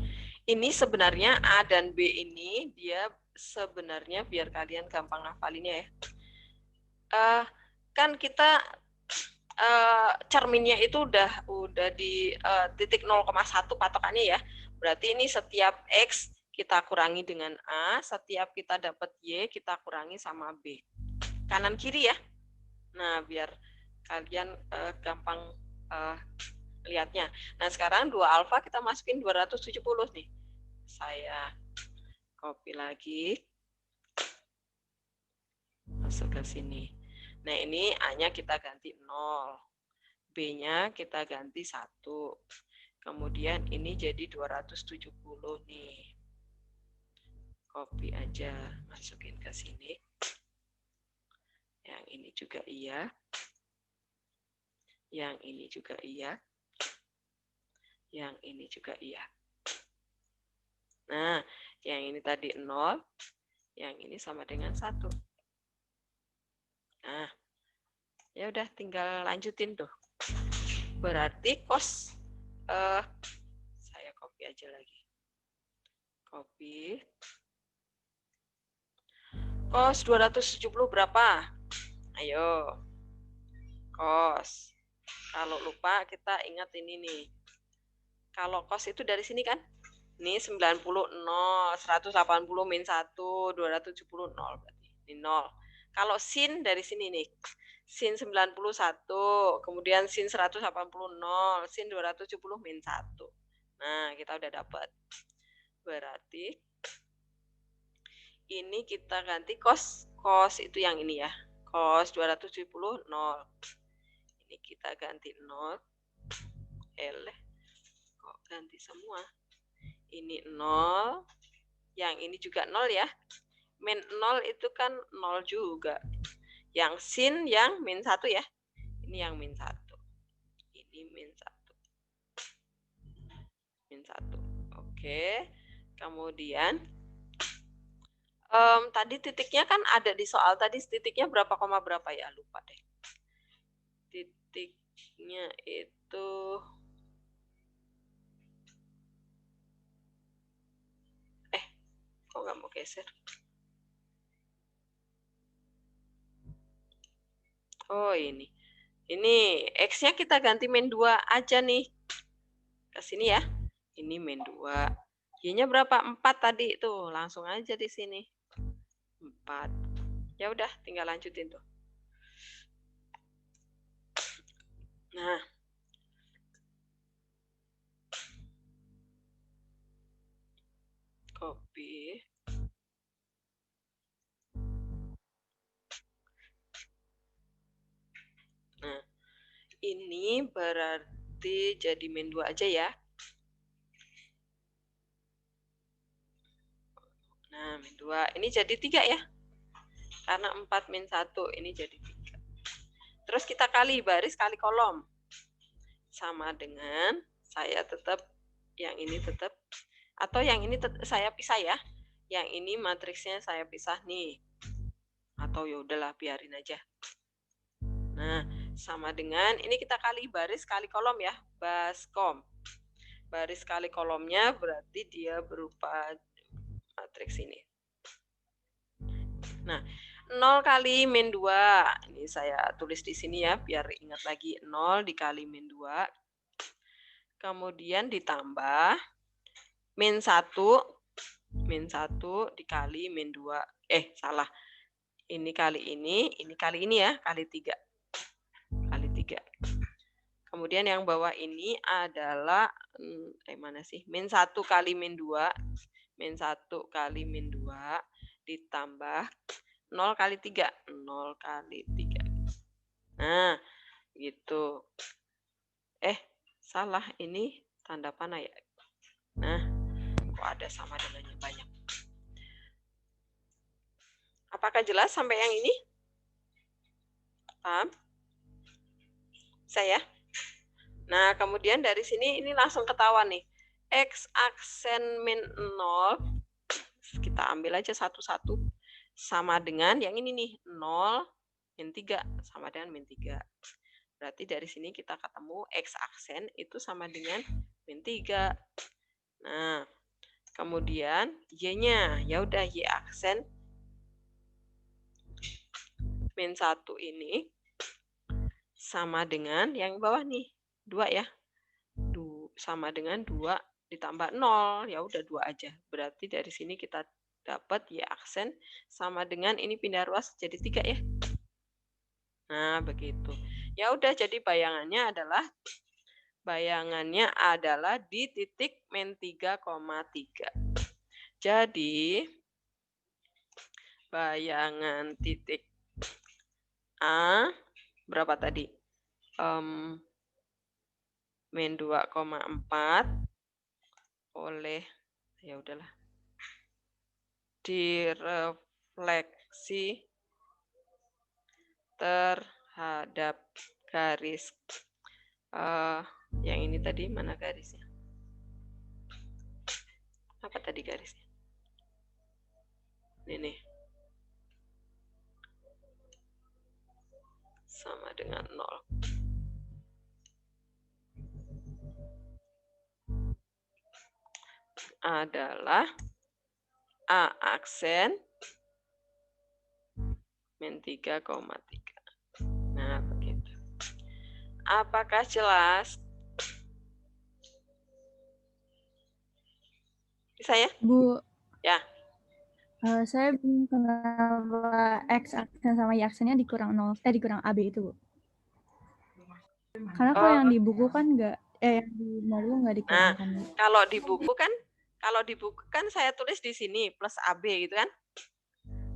ini sebenarnya A dan B ini dia sebenarnya biar kalian gampang hafalinnya ya. Kan kita cerminnya itu udah di titik 0,1 patokannya ya. Berarti ini setiap X kita kurangi dengan A, setiap kita dapat Y kita kurangi sama B. Kanan kiri ya. Nah, biar kalian gampang lihatnya. Nah, sekarang 2 alfa kita masukin 270 nih. Saya copy lagi. Masuk ke sini. Nah, ini A-nya kita ganti 0. B-nya kita ganti 1. Kemudian ini jadi 270 nih. Copy aja, masukin ke sini. Yang ini juga iya. Yang ini juga iya. Yang ini juga iya. Nah, yang ini tadi 0, yang ini sama dengan 1. Nah, ya udah tinggal lanjutin tuh. Berarti cos saya copy aja lagi. Copy. Cos 270 berapa? Ayo. Cos. Kalau lupa kita ingat ini nih. Kalau cos itu dari sini kan? Ini 90 0, 180 min 1, 270 0 berarti. Ini 0. Kalau sin dari sini nih. Sin 91, kemudian sin 180 0, sin 270 min 1. Nah, kita udah dapat. Berarti ini kita ganti cos itu yang ini ya. Cos 270 0. Ini kita ganti 0. Kok ganti semua? Ini 0. Yang ini juga 0 ya. Min 0 itu kan 0 juga. Yang sin yang min 1 ya. Ini yang min 1. Ini min 1. Min 1. Oke. Kemudian tadi titiknya kan ada di soal tadi, titiknya berapa koma berapa ya, lupa deh. Titiknya itu kok nggak mau geser. Oh ini X-nya kita ganti min 2 aja nih. Ke sini ya. Ini min 2. Y-nya berapa? 4 tadi tuh. Langsung aja di sini. 4. Ya udah, tinggal lanjutin tuh. Nah. Copy. Nah, ini berarti jadi min 2 aja ya. Nah, min 2. Ini jadi 3 ya. Karena 4 min 1, ini jadi 3. Terus kita kali baris kali kolom. Sama dengan saya tetap, yang ini tetap, atau yang ini saya pisah ya. Yang ini matriksnya saya pisah nih. Atau ya udahlah, biarin aja. Nah, sama dengan ini kita kali baris kali kolom ya, baskom. Baris kali kolomnya berarti dia berupa matriks ini. Nah, 0 kali min 2. Ini saya tulis di sini ya, biar ingat lagi. 0 dikali min 2. Kemudian ditambah min 1. Min 1 dikali min 2. Salah. Ini kali ini kali ini ya, kali 3. Kali 3. Kemudian yang bawah ini adalah mana sih? Min 1 kali min 2. Min 1 kali min 2 ditambah 0 kali 3. 0 kali 3. Nah, gitu. Salah. Ini tanda panah ya. Nah, kok ada sama dengannya banyak. Apakah jelas sampai yang ini? Paham? Saya? Nah, kemudian dari sini ini langsung ketahuan nih. X aksen min 0. Kita ambil aja satu-satu. Sama dengan yang ini nih. 0 min 3. Sama dengan min 3. Berarti dari sini kita ketemu X aksen itu sama dengan min 3. Nah, kemudian Y-nya. Ya udah, Y aksen min 1 ini sama dengan yang bawah nih. 2 ya. Sama dengan 2 ditambah 0. Ya udah 2 aja. Berarti dari sini kita dapat Y aksen sama dengan ini pindah ruas jadi 3 ya. Nah, begitu. Ya udah, jadi bayangannya adalah di titik min 3,3. Jadi bayangan titik A berapa tadi? Min 2,4 oleh, ya udahlah, direfleksi terhadap garis. Yang ini tadi mana garisnya? Apa tadi garisnya? Ini. Sama dengan 0. Adalah A aksen min 3,3. Nah, begitu. Apakah jelas? Bisa ya? Bu. Ya. Saya bingung kenapa X aksen sama Y aksennya dikurang 0, dikurang AB itu, Bu. Karena kalau yang di buku kan yang di modul nggak dikurangkan. Nah, kalau di buku kan saya tulis di sini plus AB gitu kan.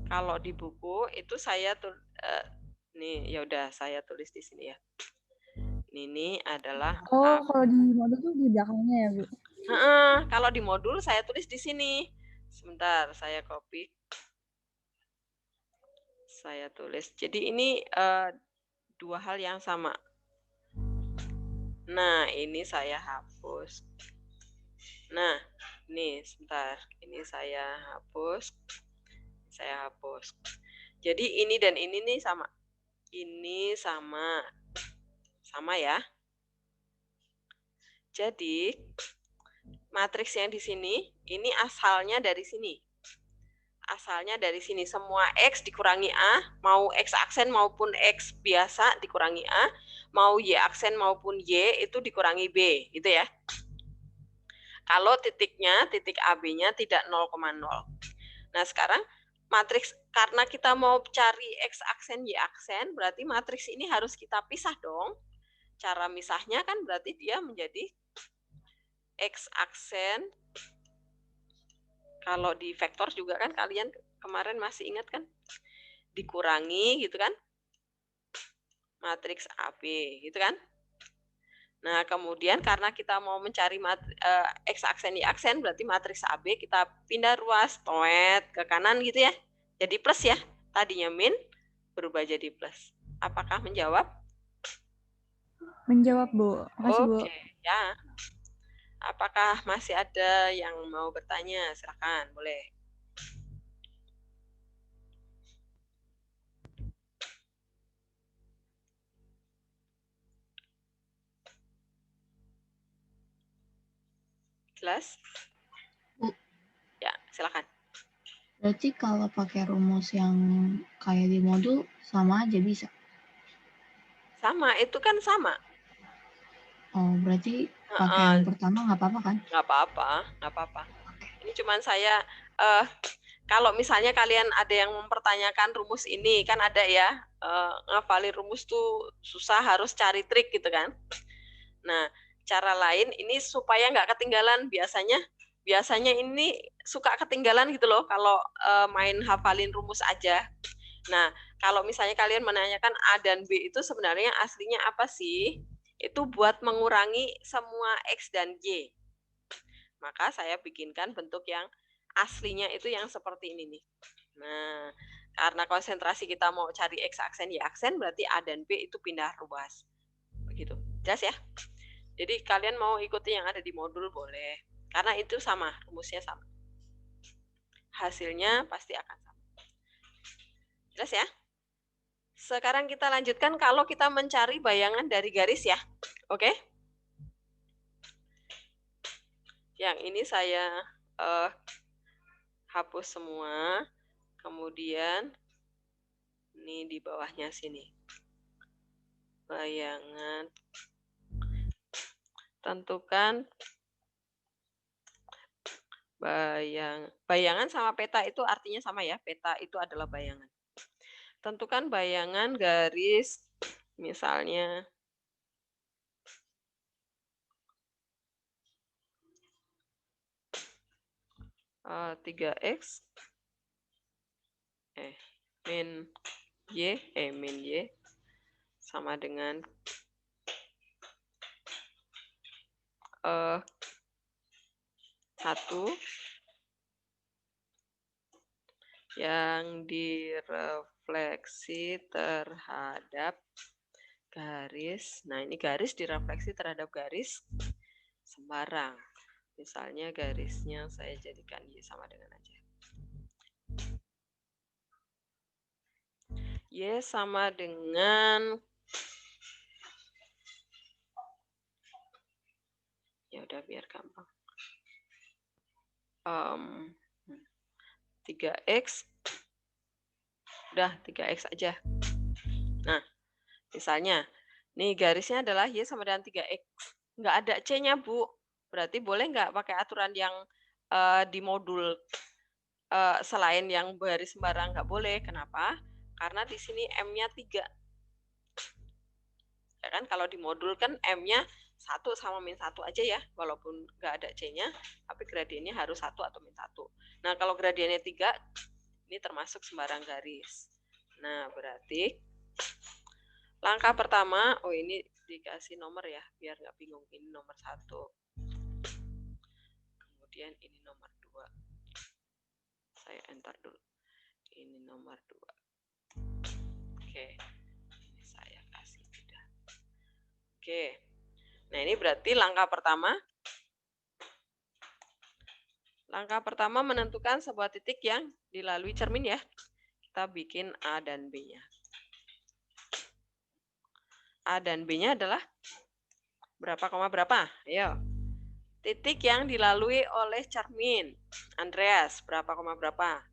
Kalau di buku itu saya nih, ya udah saya tulis di sini ya. Ini adalah kalau di modul tuh di belakangnya ya, Bu. Kalau di modul saya tulis di sini. Sebentar, saya copy. Saya tulis. Jadi ini 2 hal yang sama. Nah, ini saya hapus. Nah, ini sebentar. Ini saya hapus. Saya hapus. Jadi ini dan ini nih sama. Ini sama. Sama ya. Jadi matriks yang di sini, ini asalnya dari sini. Asalnya dari sini. Semua X dikurangi A, mau X aksen maupun X biasa dikurangi A, mau Y aksen maupun Y itu dikurangi B, gitu ya. Kalau titiknya, titik AB-nya tidak 0,0. Nah, sekarang matriks, karena kita mau cari X aksen, Y aksen, berarti matriks ini harus kita pisah dong. Cara misahnya kan berarti dia menjadi X aksen. Kalau di vektor juga kan kalian kemarin masih ingat kan? Dikurangi gitu kan? Matriks AB gitu kan? Nah, kemudian karena kita mau mencari X aksen, Y aksen, berarti matriks AB kita pindah ruas, toet ke kanan gitu ya. Jadi plus ya. Tadinya min, berubah jadi plus. Apakah menjawab? Menjawab, Bu. Makasih, Bu. Oke, ya. Apakah masih ada yang mau bertanya? Silakan, boleh. Jelas? Bu. Ya, silakan. Berarti kalau pakai rumus yang kayak di modul sama aja bisa. Sama, itu kan sama. Oh, berarti pakai yang pertama nggak apa-apa kan? Nggak apa-apa, nggak apa-apa. Ini cuman saya, kalau misalnya kalian ada yang mempertanyakan rumus ini, kan ada ya, ngafalin rumus tuh susah, harus cari trik gitu kan. Nah, cara lain ini supaya nggak ketinggalan, biasanya ini suka ketinggalan gitu loh kalau main hafalin rumus aja. Nah, kalau misalnya kalian menanyakan A dan B itu sebenarnya aslinya apa sih? Itu buat mengurangi semua X dan Y. Maka saya bikinkan bentuk yang aslinya itu yang seperti ini nih. Nah, karena konsentrasi kita mau cari X aksen, Y aksen, berarti A dan B itu pindah ruas. Begitu. Jelas ya? Jadi kalian mau ikuti yang ada di modul boleh. Karena itu sama, rumusnya sama. Hasilnya pasti akan sama. Jelas ya? Sekarang kita lanjutkan kalau kita mencari bayangan dari garis ya. Oke? Yang ini saya hapus semua. Kemudian ini di bawahnya sini. Bayangan. Tentukan bayangan sama peta itu artinya sama ya. Peta itu adalah bayangan. Tentukan bayangan garis, misalnya uh, 3x min y sama dengan 1 yang direfleksi terhadap garis. Nah, ini garis direfleksi terhadap garis sembarang. Misalnya garisnya saya jadikan Y sama dengan aja. Y sama dengan, ya udah biar gampang. 3x, udah 3x aja. Nah, misalnya, nih garisnya adalah Y sama dengan 3x. Nggak ada C-nya, Bu. Berarti boleh nggak pakai aturan yang di modul selain yang baris sembarang? Nggak boleh. Kenapa? Karena di sini M-nya 3. Ya kan, kalau di modul kan M-nya 1 sama min 1 aja ya, walaupun nggak ada C-nya, tapi gradiennya harus 1 atau min 1. Nah, kalau gradiennya 3, ini termasuk sembarang garis. Nah, berarti langkah pertama, oh ini dikasih nomor ya, biar nggak bingung. Ini nomor 1. Kemudian ini nomor 2. Saya enter dulu. Ini nomor 2. Oke. Ini saya kasih beda. Oke. Nah, ini berarti langkah pertama. Langkah pertama menentukan sebuah titik yang dilalui cermin ya. Kita bikin A dan B-nya. A dan B-nya adalah berapa, koma berapa? Ayo. Titik yang dilalui oleh cermin. Andreas, berapa, koma berapa?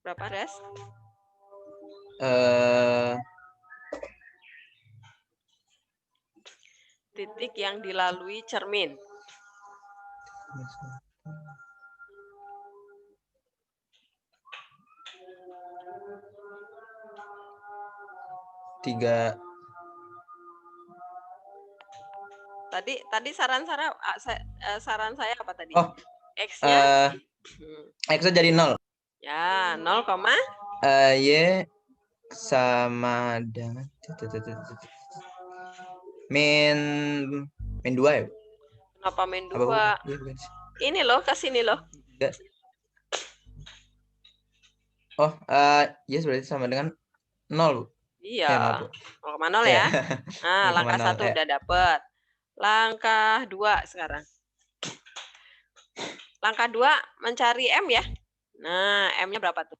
Berapa, Res? Titik yang dilalui cermin. Tiga. Tadi saran saya apa tadi? Oh, X-nya X-nya jadi 0. ya 0, Y sama dengan min 2 ya? kenapa min 2? Iya, bukan sih. Ini loh, ke sini loh. Oh, yes berarti sama dengan 0, Bu. Iya, 0,0 Iya. ya. Nah, 0,0, langkah 1 ya. udah dapet. Langkah 2 sekarang. Langkah 2 mencari M ya. Nah, M-nya berapa tuh?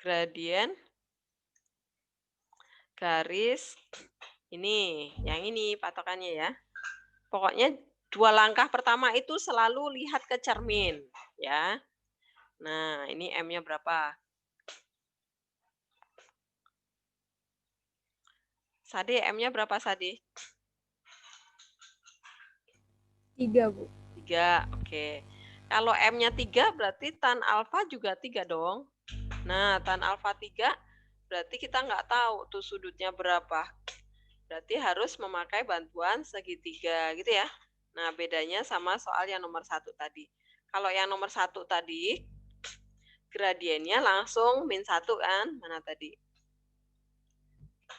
Gradien garis ini, yang ini patokannya ya. Pokoknya 2 langkah pertama itu selalu lihat ke cermin ya. Nah, ini M-nya berapa? Sade, M-nya berapa, Sade? 3, Bu. 3, oke. Kalau M-nya 3 berarti tan alfa juga 3 dong. Nah, tan alfa 3 berarti kita nggak tahu tuh sudutnya berapa. Berarti harus memakai bantuan segitiga gitu ya. Nah, bedanya sama soal yang nomor 1 tadi. Kalau yang nomor 1 tadi, gradiennya langsung min 1 kan? Mana tadi?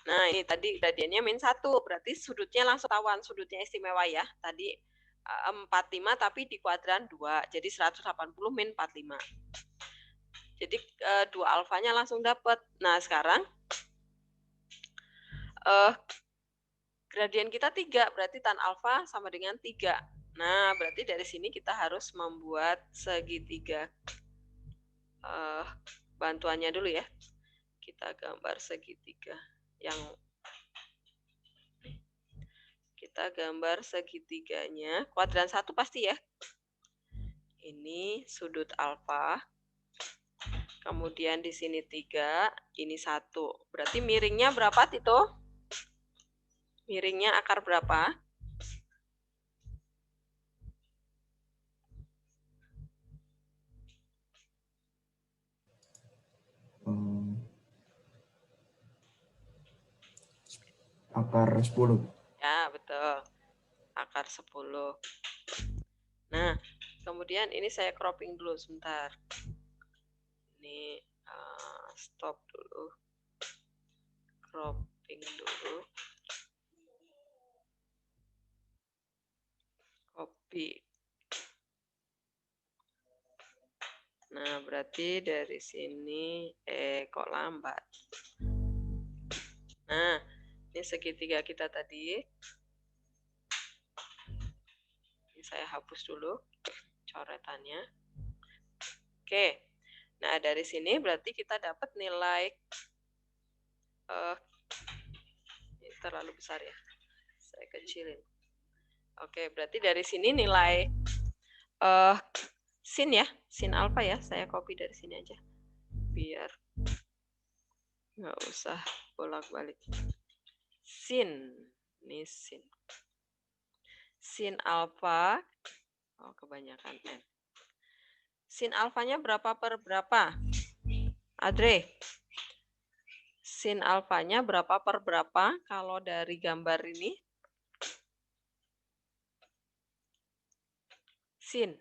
Nah, ini tadi gradiennya min 1, berarti sudutnya langsung tawan, sudutnya istimewa ya. Tadi 45 tapi di kuadran 2, jadi 180 min 45. Jadi 2 alfanya langsung dapat. Nah, sekarang gradien kita 3, berarti tan alfa sama dengan 3. Nah, berarti dari sini kita harus membuat segitiga. Bantuannya dulu ya. Kita gambar segitiga. Kita gambar segitiganya. Kuadran 1 pasti ya. Ini sudut alfa. Kemudian di sini 3, ini 1. Berarti miringnya berapa, Tito? Miringnya akar berapa? Akar 10. Ya, betul. Akar 10. Nah, kemudian ini saya cropping dulu sebentar. Ini stop dulu. Cropping dulu. Copy. Nah, berarti dari sini kok lambat. Nah, ini segitiga kita tadi. Ini saya hapus dulu coretannya. Oke. Nah, dari sini berarti kita dapat nilai ini terlalu besar ya. Saya kecilin. Oke, berarti dari sini nilai sin ya, sin alfa ya. Saya copy dari sini aja. Biar nggak usah bolak-balik. Sin. Ini sin. Sin alfa. Oh, kebanyakan N. Sin alfanya berapa per berapa? Adre. Sin alfanya berapa per berapa kalau dari gambar ini? Sin.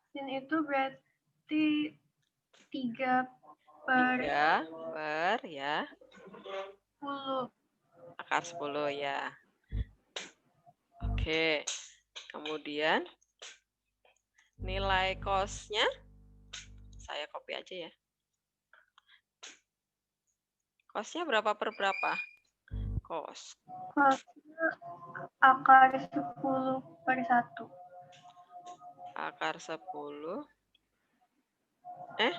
Sin itu berarti 3 per 3 per ya. 10. Akar 10 ya. Oke. Kemudian nilai cos-nya saya copy aja ya. Cos-nya berapa per berapa? Cos. Akar 10 per 1. Akar 10 1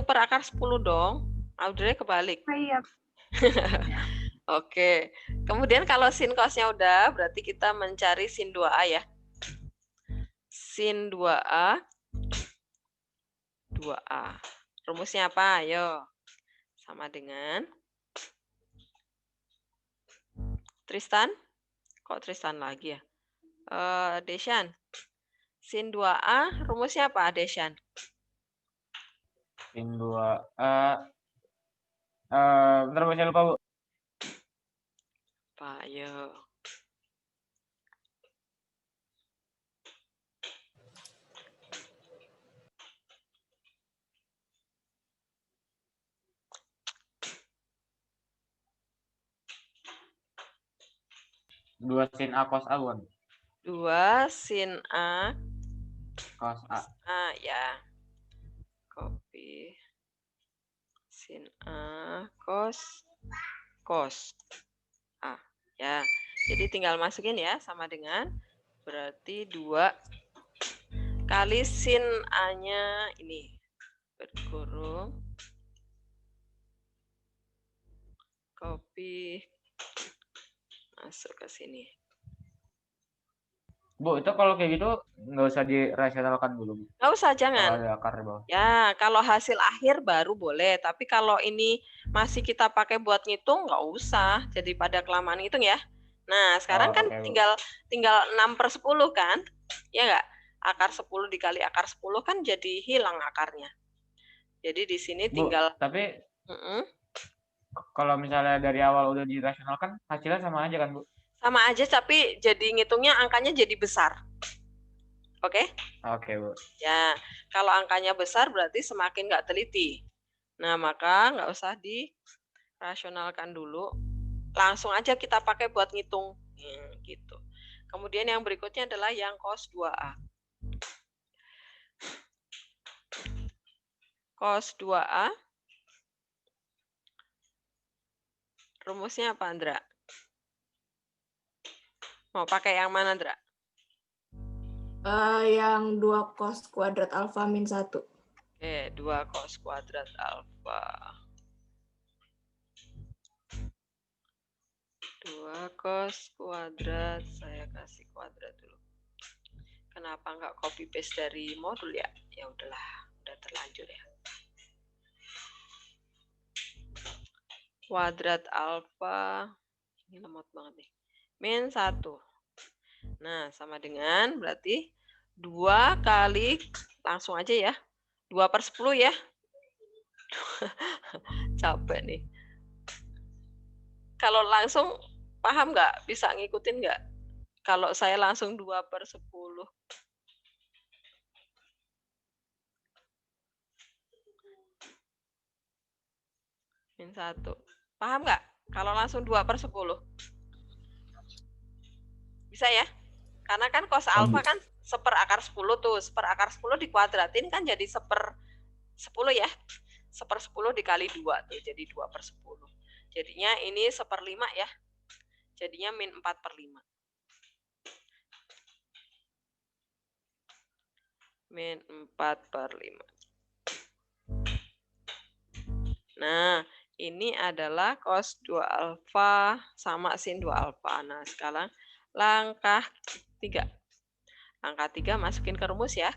per akar 10 dong. Audrey kebalik. Iya. Oke. Kemudian kalau sin cosnya udah, berarti kita mencari sin 2A ya. Sin 2A. 2A. Rumusnya apa? Ayo. Sama dengan Tristan? Kok Tristan lagi ya? Desyan. Sin 2A rumusnya apa, Desyan? Sin 2A. Bentar, Bu, saya lupa, Bu. Pak, ayo. Dua sin A cos A, bukan? 2 sin A Cos A. ya. Copy. Sin A cos A. Ya. Jadi tinggal masukin ya, sama dengan berarti 2 kali sin A-nya ini. Berkurung. Copy. Masuk ke sini. Bu, itu kalau kayak gitu nggak usah dirasionalkan dulu, Bu. Nggak usah, Kalau jangan. ada akar di bawah. Ya, kalau hasil akhir baru boleh. Tapi kalau ini masih kita pakai buat ngitung, nggak usah. Jadi pada kelamaan ngitung ya. Nah, sekarang kan oke, Bu. tinggal 6 per 10 kan? Ya nggak? Akar 10 dikali akar 10 kan jadi hilang akarnya. Jadi di sini Bu, tinggal... tapi kalau misalnya dari awal udah dirasionalkan, hasilnya sama aja kan, Bu? Sama aja, tapi jadi ngitungnya angkanya jadi besar. Oke? Oke, Bu. Ya, kalau angkanya besar berarti semakin nggak teliti. Nah, maka nggak usah dirasionalkan dulu. Langsung aja kita pakai buat ngitung. Gitu. Kemudian yang berikutnya adalah yang cos 2A. Cos 2A. Rumusnya apa, Andra? Mau pakai yang mana, Andra? Yang 2 cos kuadrat alfa min 1. Oke, 2 cos kuadrat alfa. 2 cos kuadrat, saya kasih kuadrat dulu. Kenapa nggak copy paste dari modul ya? Ya udahlah, udah terlanjur ya. Kuadrat alfa, ini lemot banget nih. Min 1. Nah, sama dengan berarti 2 kali, langsung aja ya. 2 per 10 ya. Capek nih. Kalau langsung, paham nggak? Bisa ngikutin nggak? Kalau saya langsung 2 per 10. Min 1. Paham nggak? Kalau langsung 2 per 10. Bisa ya? Karena kan cos alfa kan 1 per akar 10 tuh. 1 per akar 10 dikuadratin kan jadi 1 per 10 ya. 1 per 10 dikali 2 tuh. Jadi 2 per 10. Jadinya ini 1 per 5 ya. Jadinya min 4 per 5. Min 4 per 5. Nah, ini adalah cos 2 alfa sama sin 2 alfa. Nah, sekarang langkah 3. Langkah 3 masukin ke rumus ya.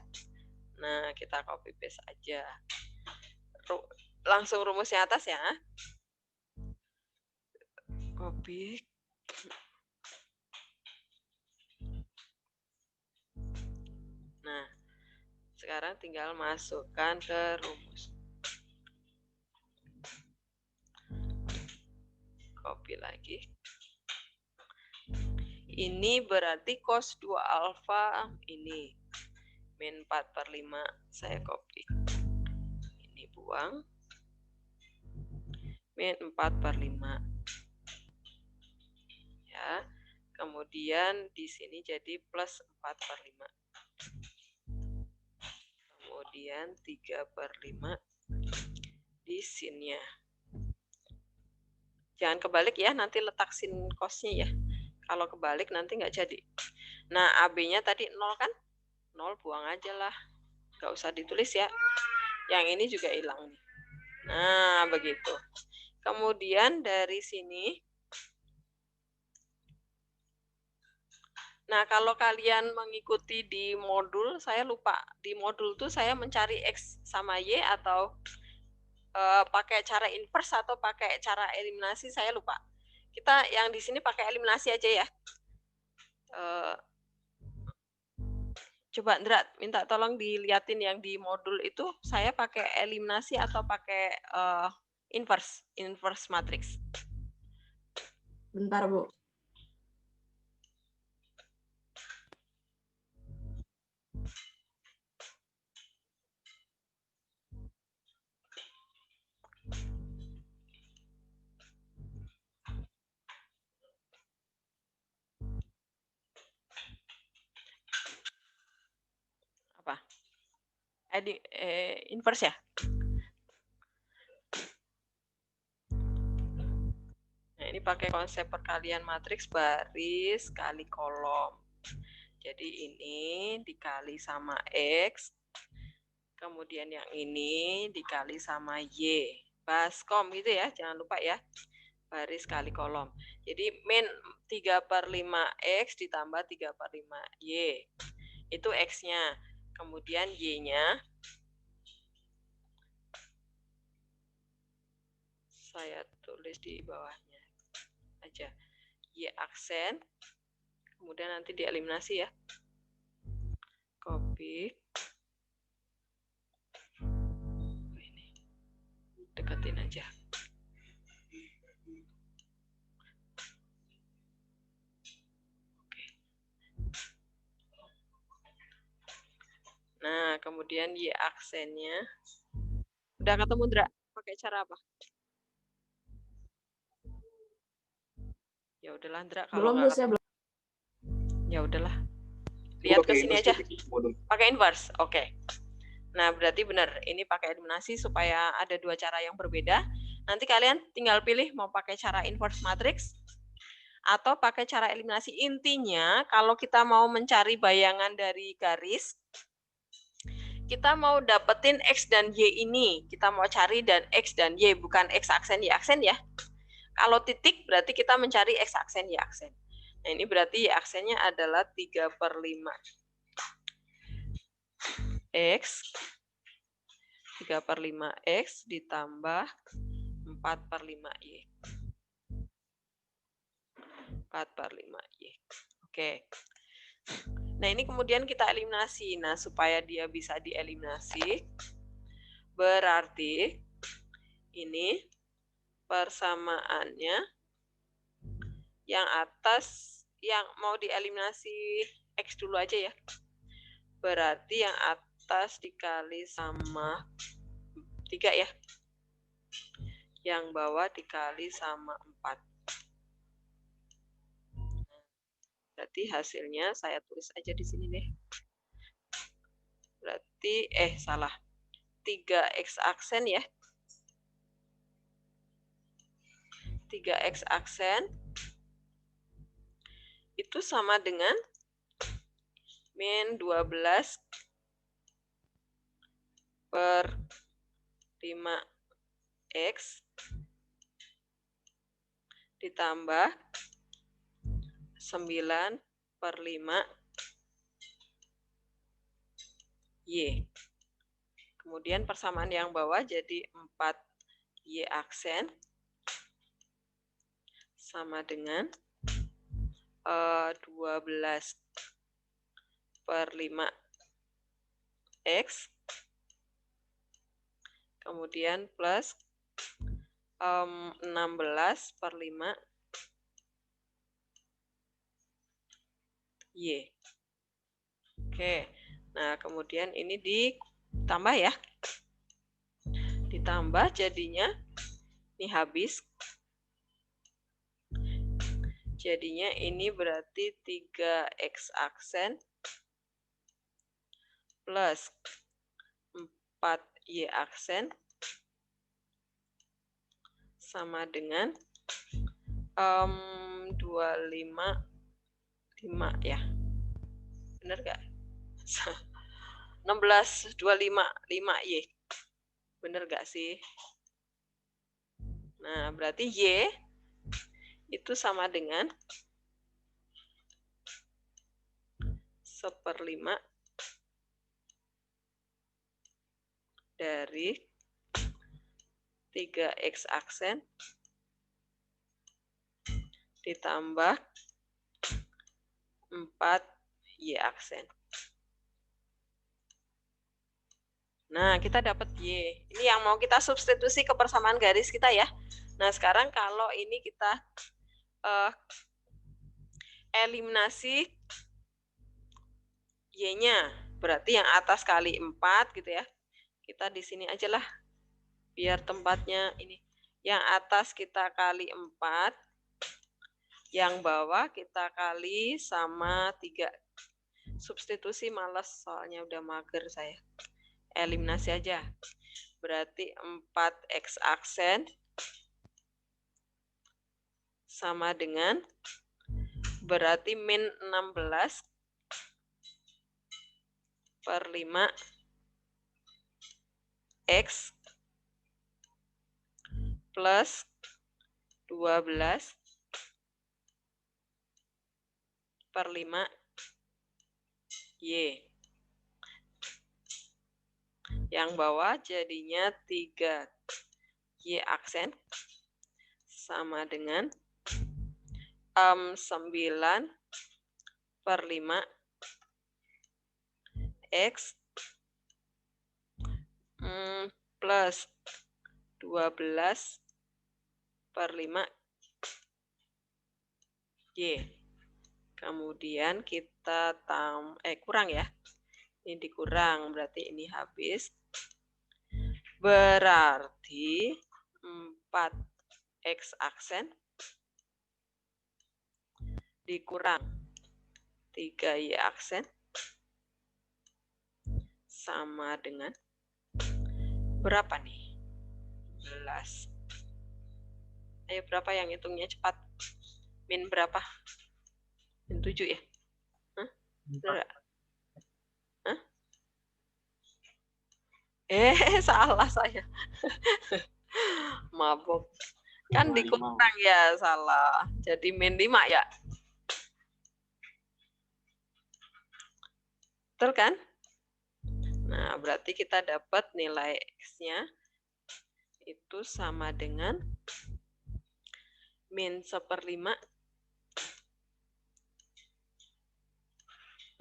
Nah, kita copy paste aja. Langsung rumusnya atas ya. Copy. Nah, sekarang tinggal masukkan ke rumus. Copy lagi. Ini berarti cos 2 alfa ini. Min 4 per 5 saya copy. Ini buang. Min 4 per 5. Ya. Kemudian di sini jadi plus 4 per 5. Kemudian 3 per 5 di sinnya. Jangan kebalik ya, nanti letak sin cosnya ya. Kalau kebalik nanti nggak jadi. Nah, AB-nya tadi 0 kan? 0 buang aja lah. Nggak usah ditulis ya. Yang ini juga hilang nih. Nah, begitu. Kemudian dari sini, nah kalau kalian mengikuti di modul, saya lupa. Di modul tuh saya mencari X sama Y atau pakai cara inverse atau pakai cara eliminasi, saya lupa. Kita yang di sini pakai eliminasi aja ya. Coba Ndra, minta tolong diliatin yang di modul itu saya pakai eliminasi atau pakai inverse matrix. Bentar, Bu. Apa? Inverse ya? Nah, ini pakai konsep perkalian matriks baris kali kolom. Jadi ini dikali sama X, kemudian yang ini dikali sama Y. Baskom gitu ya, jangan lupa ya. Baris kali kolom. Jadi min 3/5X ditambah 3/5Y. Itu X-nya. Kemudian Y-nya saya tulis di bawahnya aja. Y aksen. Kemudian nanti dieliminasi ya. Copy. Ini. Deketin aja. Oke. Nah, kemudian Y aksennya. Udah ketemu, Ndra? Pakai cara apa? Ya udahlah, Ndra, kalau Belum, Bu, saya belum. ya udahlah. Lihat ke sini aja. Pakai inverse. Oke. Nah, berarti benar. Ini pakai eliminasi supaya ada dua cara yang berbeda. Nanti kalian tinggal pilih mau pakai cara inverse matrix atau pakai cara eliminasi. Intinya, kalau kita mau mencari bayangan dari garis, kita mau dapetin X dan Y ini. Kita mau cari dan X dan Y, bukan X aksen, Y aksen ya. Kalau titik berarti kita mencari X aksen, Y aksen. Nah, ini berarti Y aksennya adalah 3/5X. 3/5X ditambah 4/5Y. 4/5Y. Oke. Nah, ini kemudian kita eliminasi. Nah, supaya dia bisa dieliminasi, berarti ini persamaannya yang atas, yang mau dieliminasi X dulu aja ya. Berarti yang atas dikali sama 3 ya. Yang bawah dikali sama 4. Berarti hasilnya saya tulis aja di sini deh. Berarti salah. 3X aksen ya. 3X aksen itu sama dengan min 12/5X ditambah 9/5Y. Kemudian persamaan yang bawah jadi 4Y aksen sama dengan 12/5X kemudian plus 16/5Y. Oke, nah kemudian ini ditambah ya. Ditambah jadinya ini habis. Jadinya ini berarti 3X aksen plus 4Y aksen sama dengan 255 ya. Benar gak? 1625 5Y. Bener gak sih? Nah, berarti Y itu sama dengan 1/5 dari 3X aksen ditambah 4Y aksen. Nah, kita dapat Y. Ini yang mau kita substitusi ke persamaan garis kita ya. Nah, sekarang kalau ini kita eliminasi Y-nya, berarti yang atas kali 4 gitu ya. Kita di sini aja lah, biar tempatnya ini. Yang atas kita kali 4, yang bawah kita kali sama 3. Substitusi malas, soalnya udah mager saya. Eliminasi aja. Berarti 4X aksen sama dengan, berarti min 16 per 5 X plus 12 per 5 Y. Yang bawah jadinya 3Y aksen sama dengan 9 per 5 X plus 12 per 5 Y. Kemudian kita kurang ya. Ini dikurang, berarti ini habis. Berarti 4X aksen dikurang 3Y aksen sama dengan berapa nih? 11. Ayo, berapa yang hitungnya cepat? Min berapa? Min 7 ya? Hah? Bener gak? Hah? Salah saya. Mabuk. Kan dikurang ya, salah. Jadi min 5 ya? Betul kan? Nah, berarti kita dapat nilai X-nya itu sama dengan min 1/5.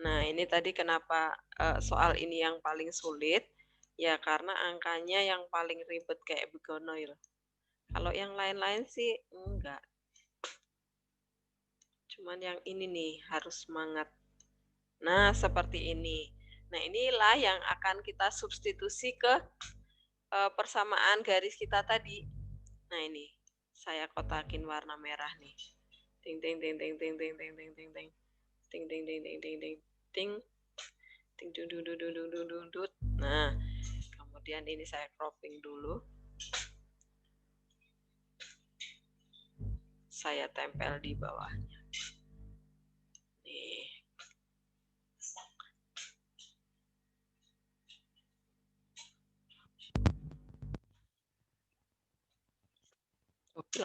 Nah, ini tadi kenapa soal ini yang paling sulit? Ya, karena angkanya yang paling ribet kayak begono. Kalau yang lain-lain sih enggak. Cuman yang ini nih harus semangat. Nah, seperti ini. Nah, inilah yang akan kita substitusi ke persamaan garis kita tadi. Nah, ini saya kotakin warna merah nih. Ting ting ting ting ting ting ting ting ting ting. Ting ting ting ting ting ting ting. Ting dung dung dung dung dung dung dung. Nah, kemudian ini saya cropping dulu. Saya tempel di bawahnya. Nih. Oke.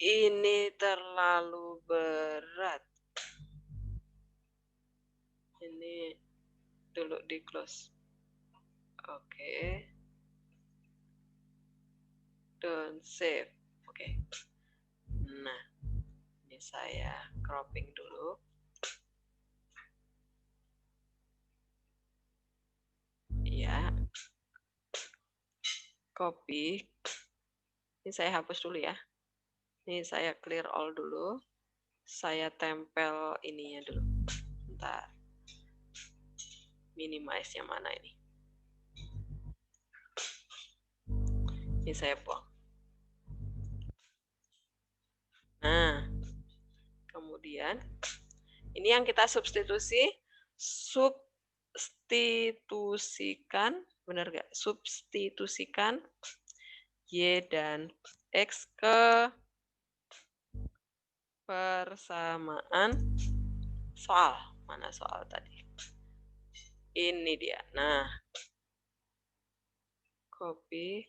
Ini terlalu berat. Ini dulu di close. Oke. Don't save. Oke. Nah, ini saya cropping dulu. Ya. Copy. Ini saya hapus dulu ya. Ini saya clear all dulu. Saya tempel ininya dulu. Bentar. Minimize-nya mana ini? Ini saya buang. Nah, kemudian ini yang kita substitusikan, benar nggak? Substitusikan Y dan X ke persamaan soal. Mana soal tadi? Ini dia. Nah, copy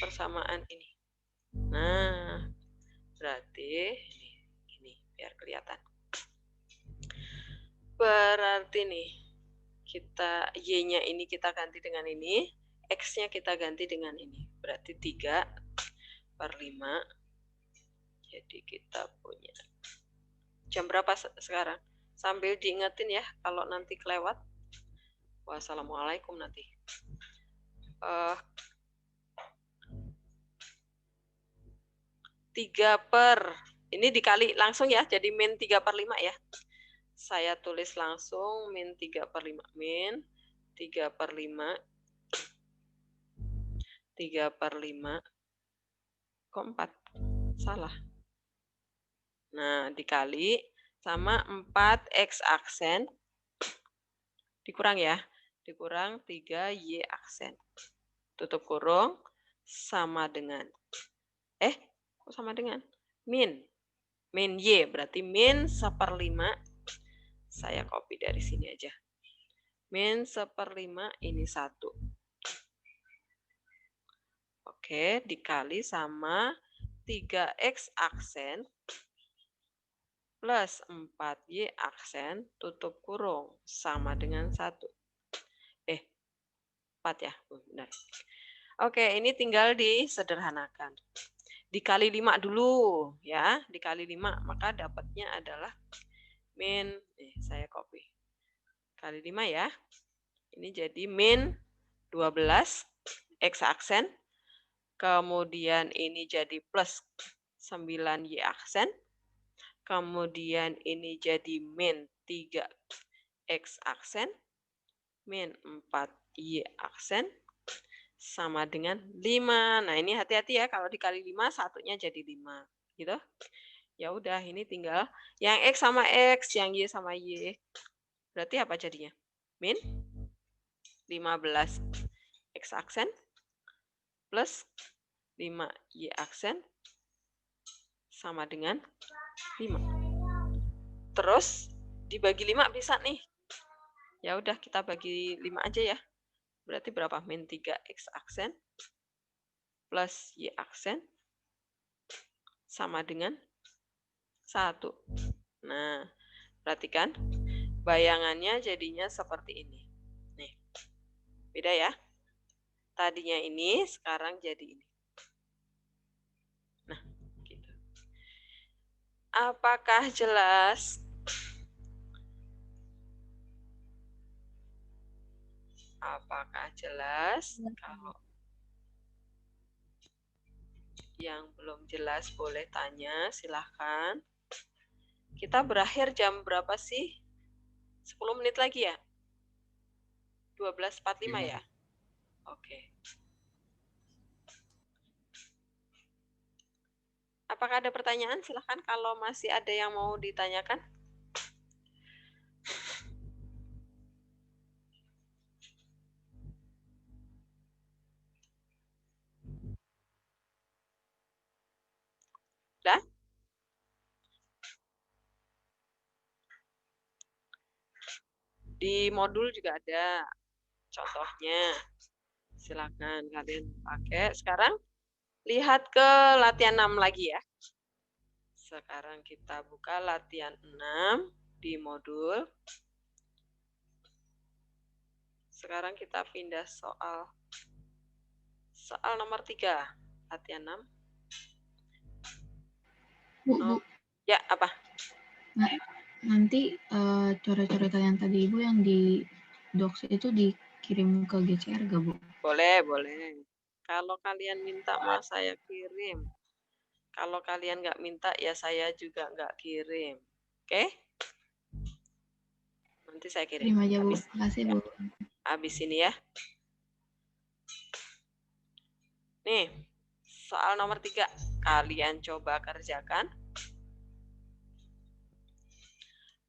persamaan ini. Nah, berarti ini biar kelihatan. Berarti nih, kita Y-nya ini kita ganti dengan ini, X-nya kita ganti dengan ini. Berarti 3/5. Jadi kita punya. Jam berapa sekarang? Sambil diingetin ya, kalau nanti kelewat. Wassalamualaikum nanti. 3/, ini dikali langsung ya, jadi min 3/5 ya. Saya tulis langsung min 3/5. Min 3/5. 3/5. Kok 4? Salah. Nah, dikali sama 4X aksen. Dikurang ya. Dikurang 3Y aksen. Tutup kurung. Sama dengan. Kok sama dengan? Min. Min Y. Berarti min 1/5. Saya copy dari sini aja. Min 1/5 ini 1. Oke, dikali sama 3X aksen plus 4Y aksen tutup kurung sama dengan 1. 4 ya, benar. Oke, ini tinggal disederhanakan. Dikali 5 dulu ya, dikali 5 maka dapatnya adalah min, saya copy. Kali 5 ya. Ini jadi min 12 X aksen. Kemudian ini jadi plus 9Y aksen. Kemudian ini jadi min 3X aksen. Min 4Y aksen. Sama dengan 5. Nah, ini hati-hati ya. Kalau dikali 5, satunya jadi 5. Gitu. Ya udah, ini tinggal yang X sama X, yang Y sama Y. Berarti apa jadinya? Min 15 X aksen plus 5Y aksen sama dengan 5. Terus dibagi 5 bisa nih. Ya udah, kita bagi 5 aja ya. Berarti berapa? Min 3X aksen plus Y aksen sama dengan 1. Nah, perhatikan. Bayangannya jadinya seperti ini. Nih. Beda ya. Tadinya ini, sekarang jadi ini. Nah, gitu. Apakah jelas? Apakah jelas? Kalau yang belum jelas boleh tanya, silahkan. Kita berakhir jam berapa sih? 10 menit lagi ya? 12.45 ya? Oke. Apakah ada pertanyaan? Silahkan kalau masih ada yang mau ditanyakan. Udah? Di modul juga ada contohnya. Silakan kalian pakai. Sekarang lihat ke latihan 6 lagi ya. Sekarang kita buka latihan 6 di modul. Sekarang kita pindah soal nomor 3, latihan 6. Bu. Ya, apa? Nah, nanti coret-coretan yang tadi Ibu yang di docs itu dikirim ke GCR gak, Bu? Boleh, boleh. Kalau kalian minta mau saya kirim. Kalau kalian nggak minta, ya saya juga nggak kirim. Oke? Nanti saya kirim. Terima aja, Bu. Makasih, Bu. Habis ini ya. Nih, soal nomor 3. Kalian coba kerjakan.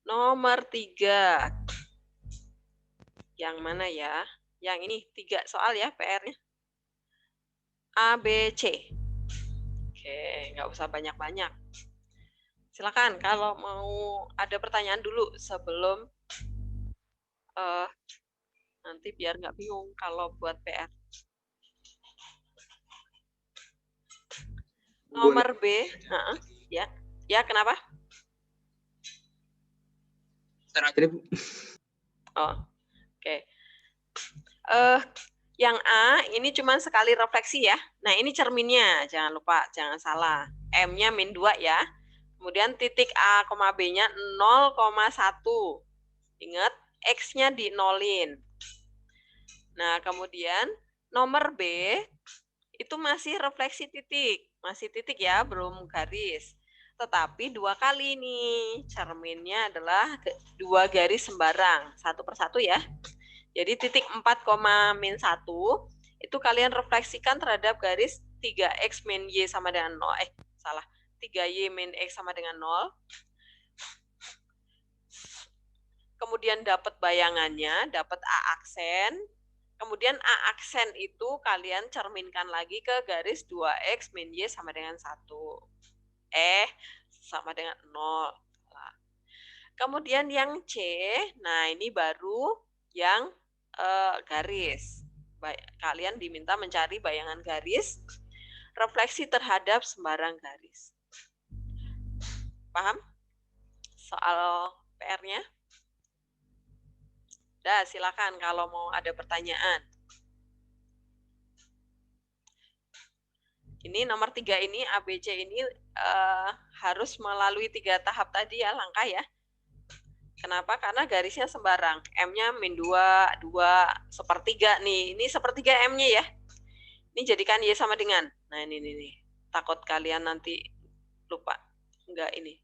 Nomor 3. Yang mana ya? Yang ini 3 soal ya PR-nya. A, B, C. Oke, nggak usah banyak-banyak. Silakan kalau mau ada pertanyaan dulu sebelum nanti biar nggak bingung kalau buat PR. Nomor B, ya, ya kenapa? Terakhir, Bu. Oh, oke. Yang A ini cuma sekali refleksi ya. Nah ini cerminnya, jangan lupa, jangan salah. M-nya min 2 ya. Kemudian titik A, B-nya 0,1. Ingat, X-nya dinolin. Nah kemudian nomor B itu masih refleksi titik. Masih titik ya, belum garis. Tetapi 2 kali nih. Cerminnya adalah 2 garis sembarang. Satu persatu ya. Jadi titik 4, min 1 itu kalian refleksikan terhadap garis 3x min y sama dengan 0. 3y min x sama dengan 0. Kemudian dapat bayangannya, dapat A aksen. Kemudian A aksen itu kalian cerminkan lagi ke garis 2x min y sama dengan 1. Sama dengan 0. Kemudian yang C, nah ini baru yang garis. Kalian diminta mencari bayangan garis, refleksi terhadap sembarang garis. Paham? Soal PR-nya? Dah, silakan kalau mau ada pertanyaan. Ini nomor 3 ini, ABC ini harus melalui 3 tahap tadi ya, langkah ya. Kenapa? Karena garisnya sembarang. M-nya min 2, 2/3 nih. Ini 1/3 M-nya ya. Ini jadikan Y sama dengan. Nah ini. Takut kalian nanti lupa. Enggak ini.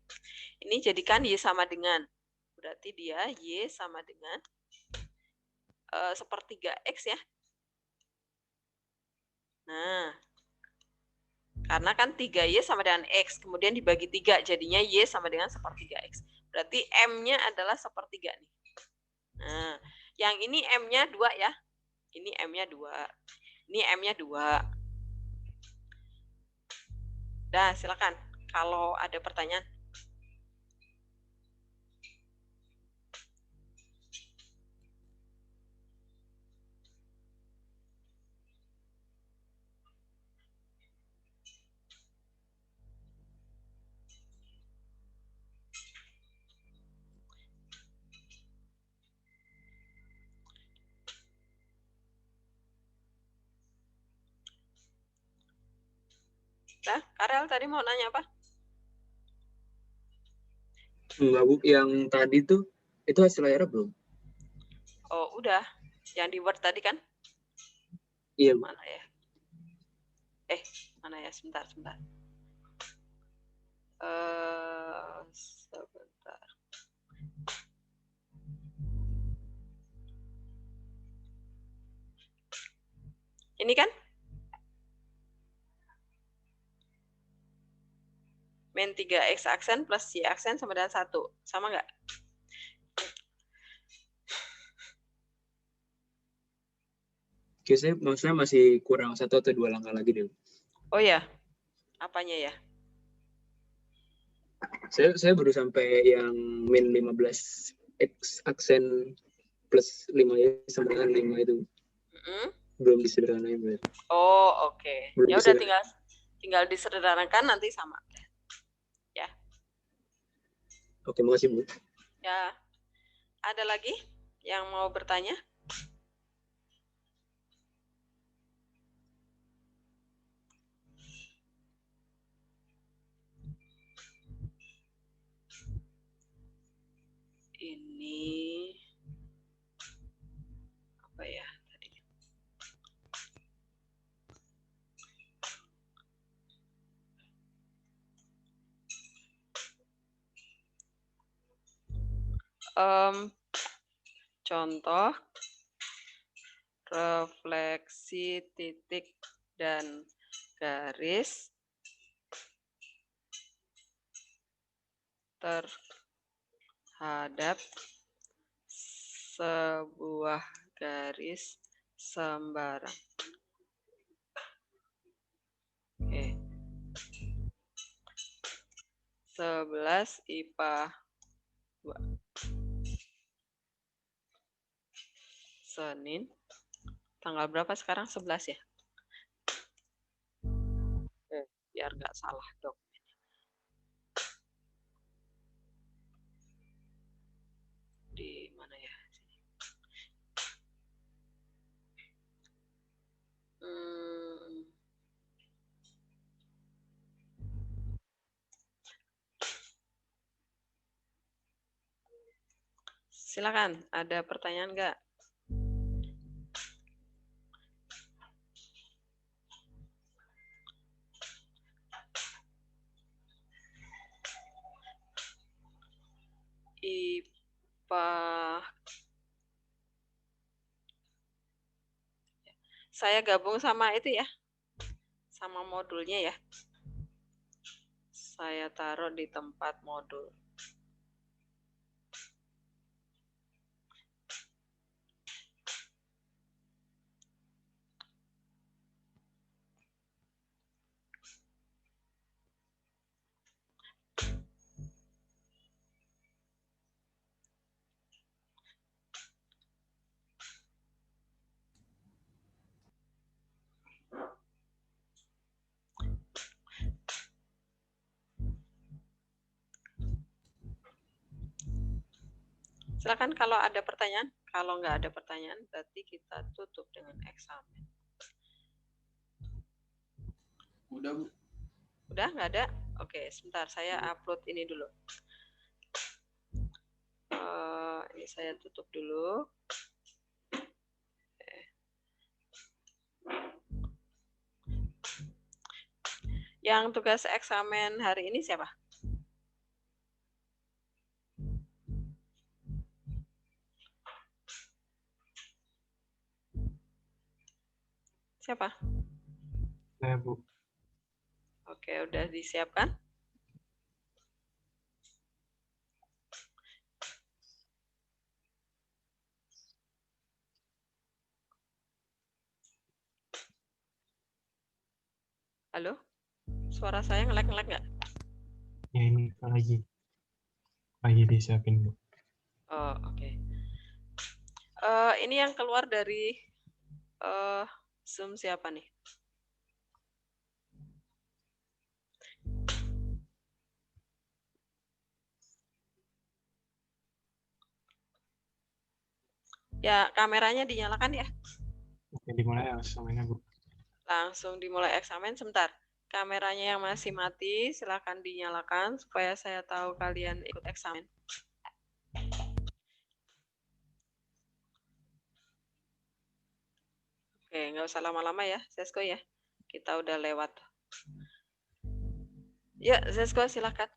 Ini jadikan Y sama dengan. Berarti dia Y sama dengan 1/3X ya. Nah. Karena kan 3Y sama dengan X. Kemudian dibagi 3. Jadinya Y sama dengan 1/3X. Berarti M-nya adalah 1/3 nih. Nah, yang ini M-nya 2 ya. Ini M-nya 2. Ini M-nya 2. Dah, silakan. Kalau ada pertanyaan. Nah, Karel tadi mau nanya apa? Enggak, Bu. Yang tadi tuh, itu hasil akhirnya belum? Oh, udah. Yang di Word tadi kan? Iya, Bu. Mana ya? Mana ya? Sebentar. Sebentar. Ini kan? Min 3X aksen plus Y aksen sama dengan 1. Sama nggak? Oke, saya maksudnya masih kurang 1 atau 2 langkah lagi deh. Oh ya. Apanya ya? Saya baru sampai yang min 15 X aksen plus 5Y sama dengan 5 itu. Belum disederhanain, Bu. Oh, oke. Belum Ya udah disederhanain. tinggal disederhanakan nanti sama. Ya. Oke, makasih, Bu. Ya. Ada lagi yang mau bertanya? Ini apa ya tadi? contoh refleksi titik dan garis terhadap sebuah garis sembarang. Oke. 11 IPA 2. Senin. Tanggal berapa sekarang? 11 ya? Biar nggak salah dok. Di mana ya? Silakan, ada pertanyaan nggak? IPA. Saya gabung sama itu ya, sama modulnya ya. Saya taruh di tempat modul. Silakan kalau ada pertanyaan. Kalau nggak ada pertanyaan, berarti kita tutup dengan eksamen. Udah, Bu. Udah nggak ada? Oke, sebentar. Saya upload ini dulu. Ini saya tutup dulu. Yang tugas eksamen hari ini siapa? Siapa? Saya, Bu. Oke, udah disiapkan? Halo? Suara saya nge-lag nggak? Ya, ini lagi disiapin, Bu. Oh, oke. Ini yang keluar dari Zoom siapa nih? Ya, kameranya dinyalakan ya. Oke, dimulai eksamennya, Bu. Langsung dimulai eksamen. Sebentar. Kameranya yang masih mati, silakan dinyalakan supaya saya tahu kalian ikut eksamen. Oke, nggak usah lama-lama ya, Sesko ya. Kita udah lewat. Ya, Sesko silakan.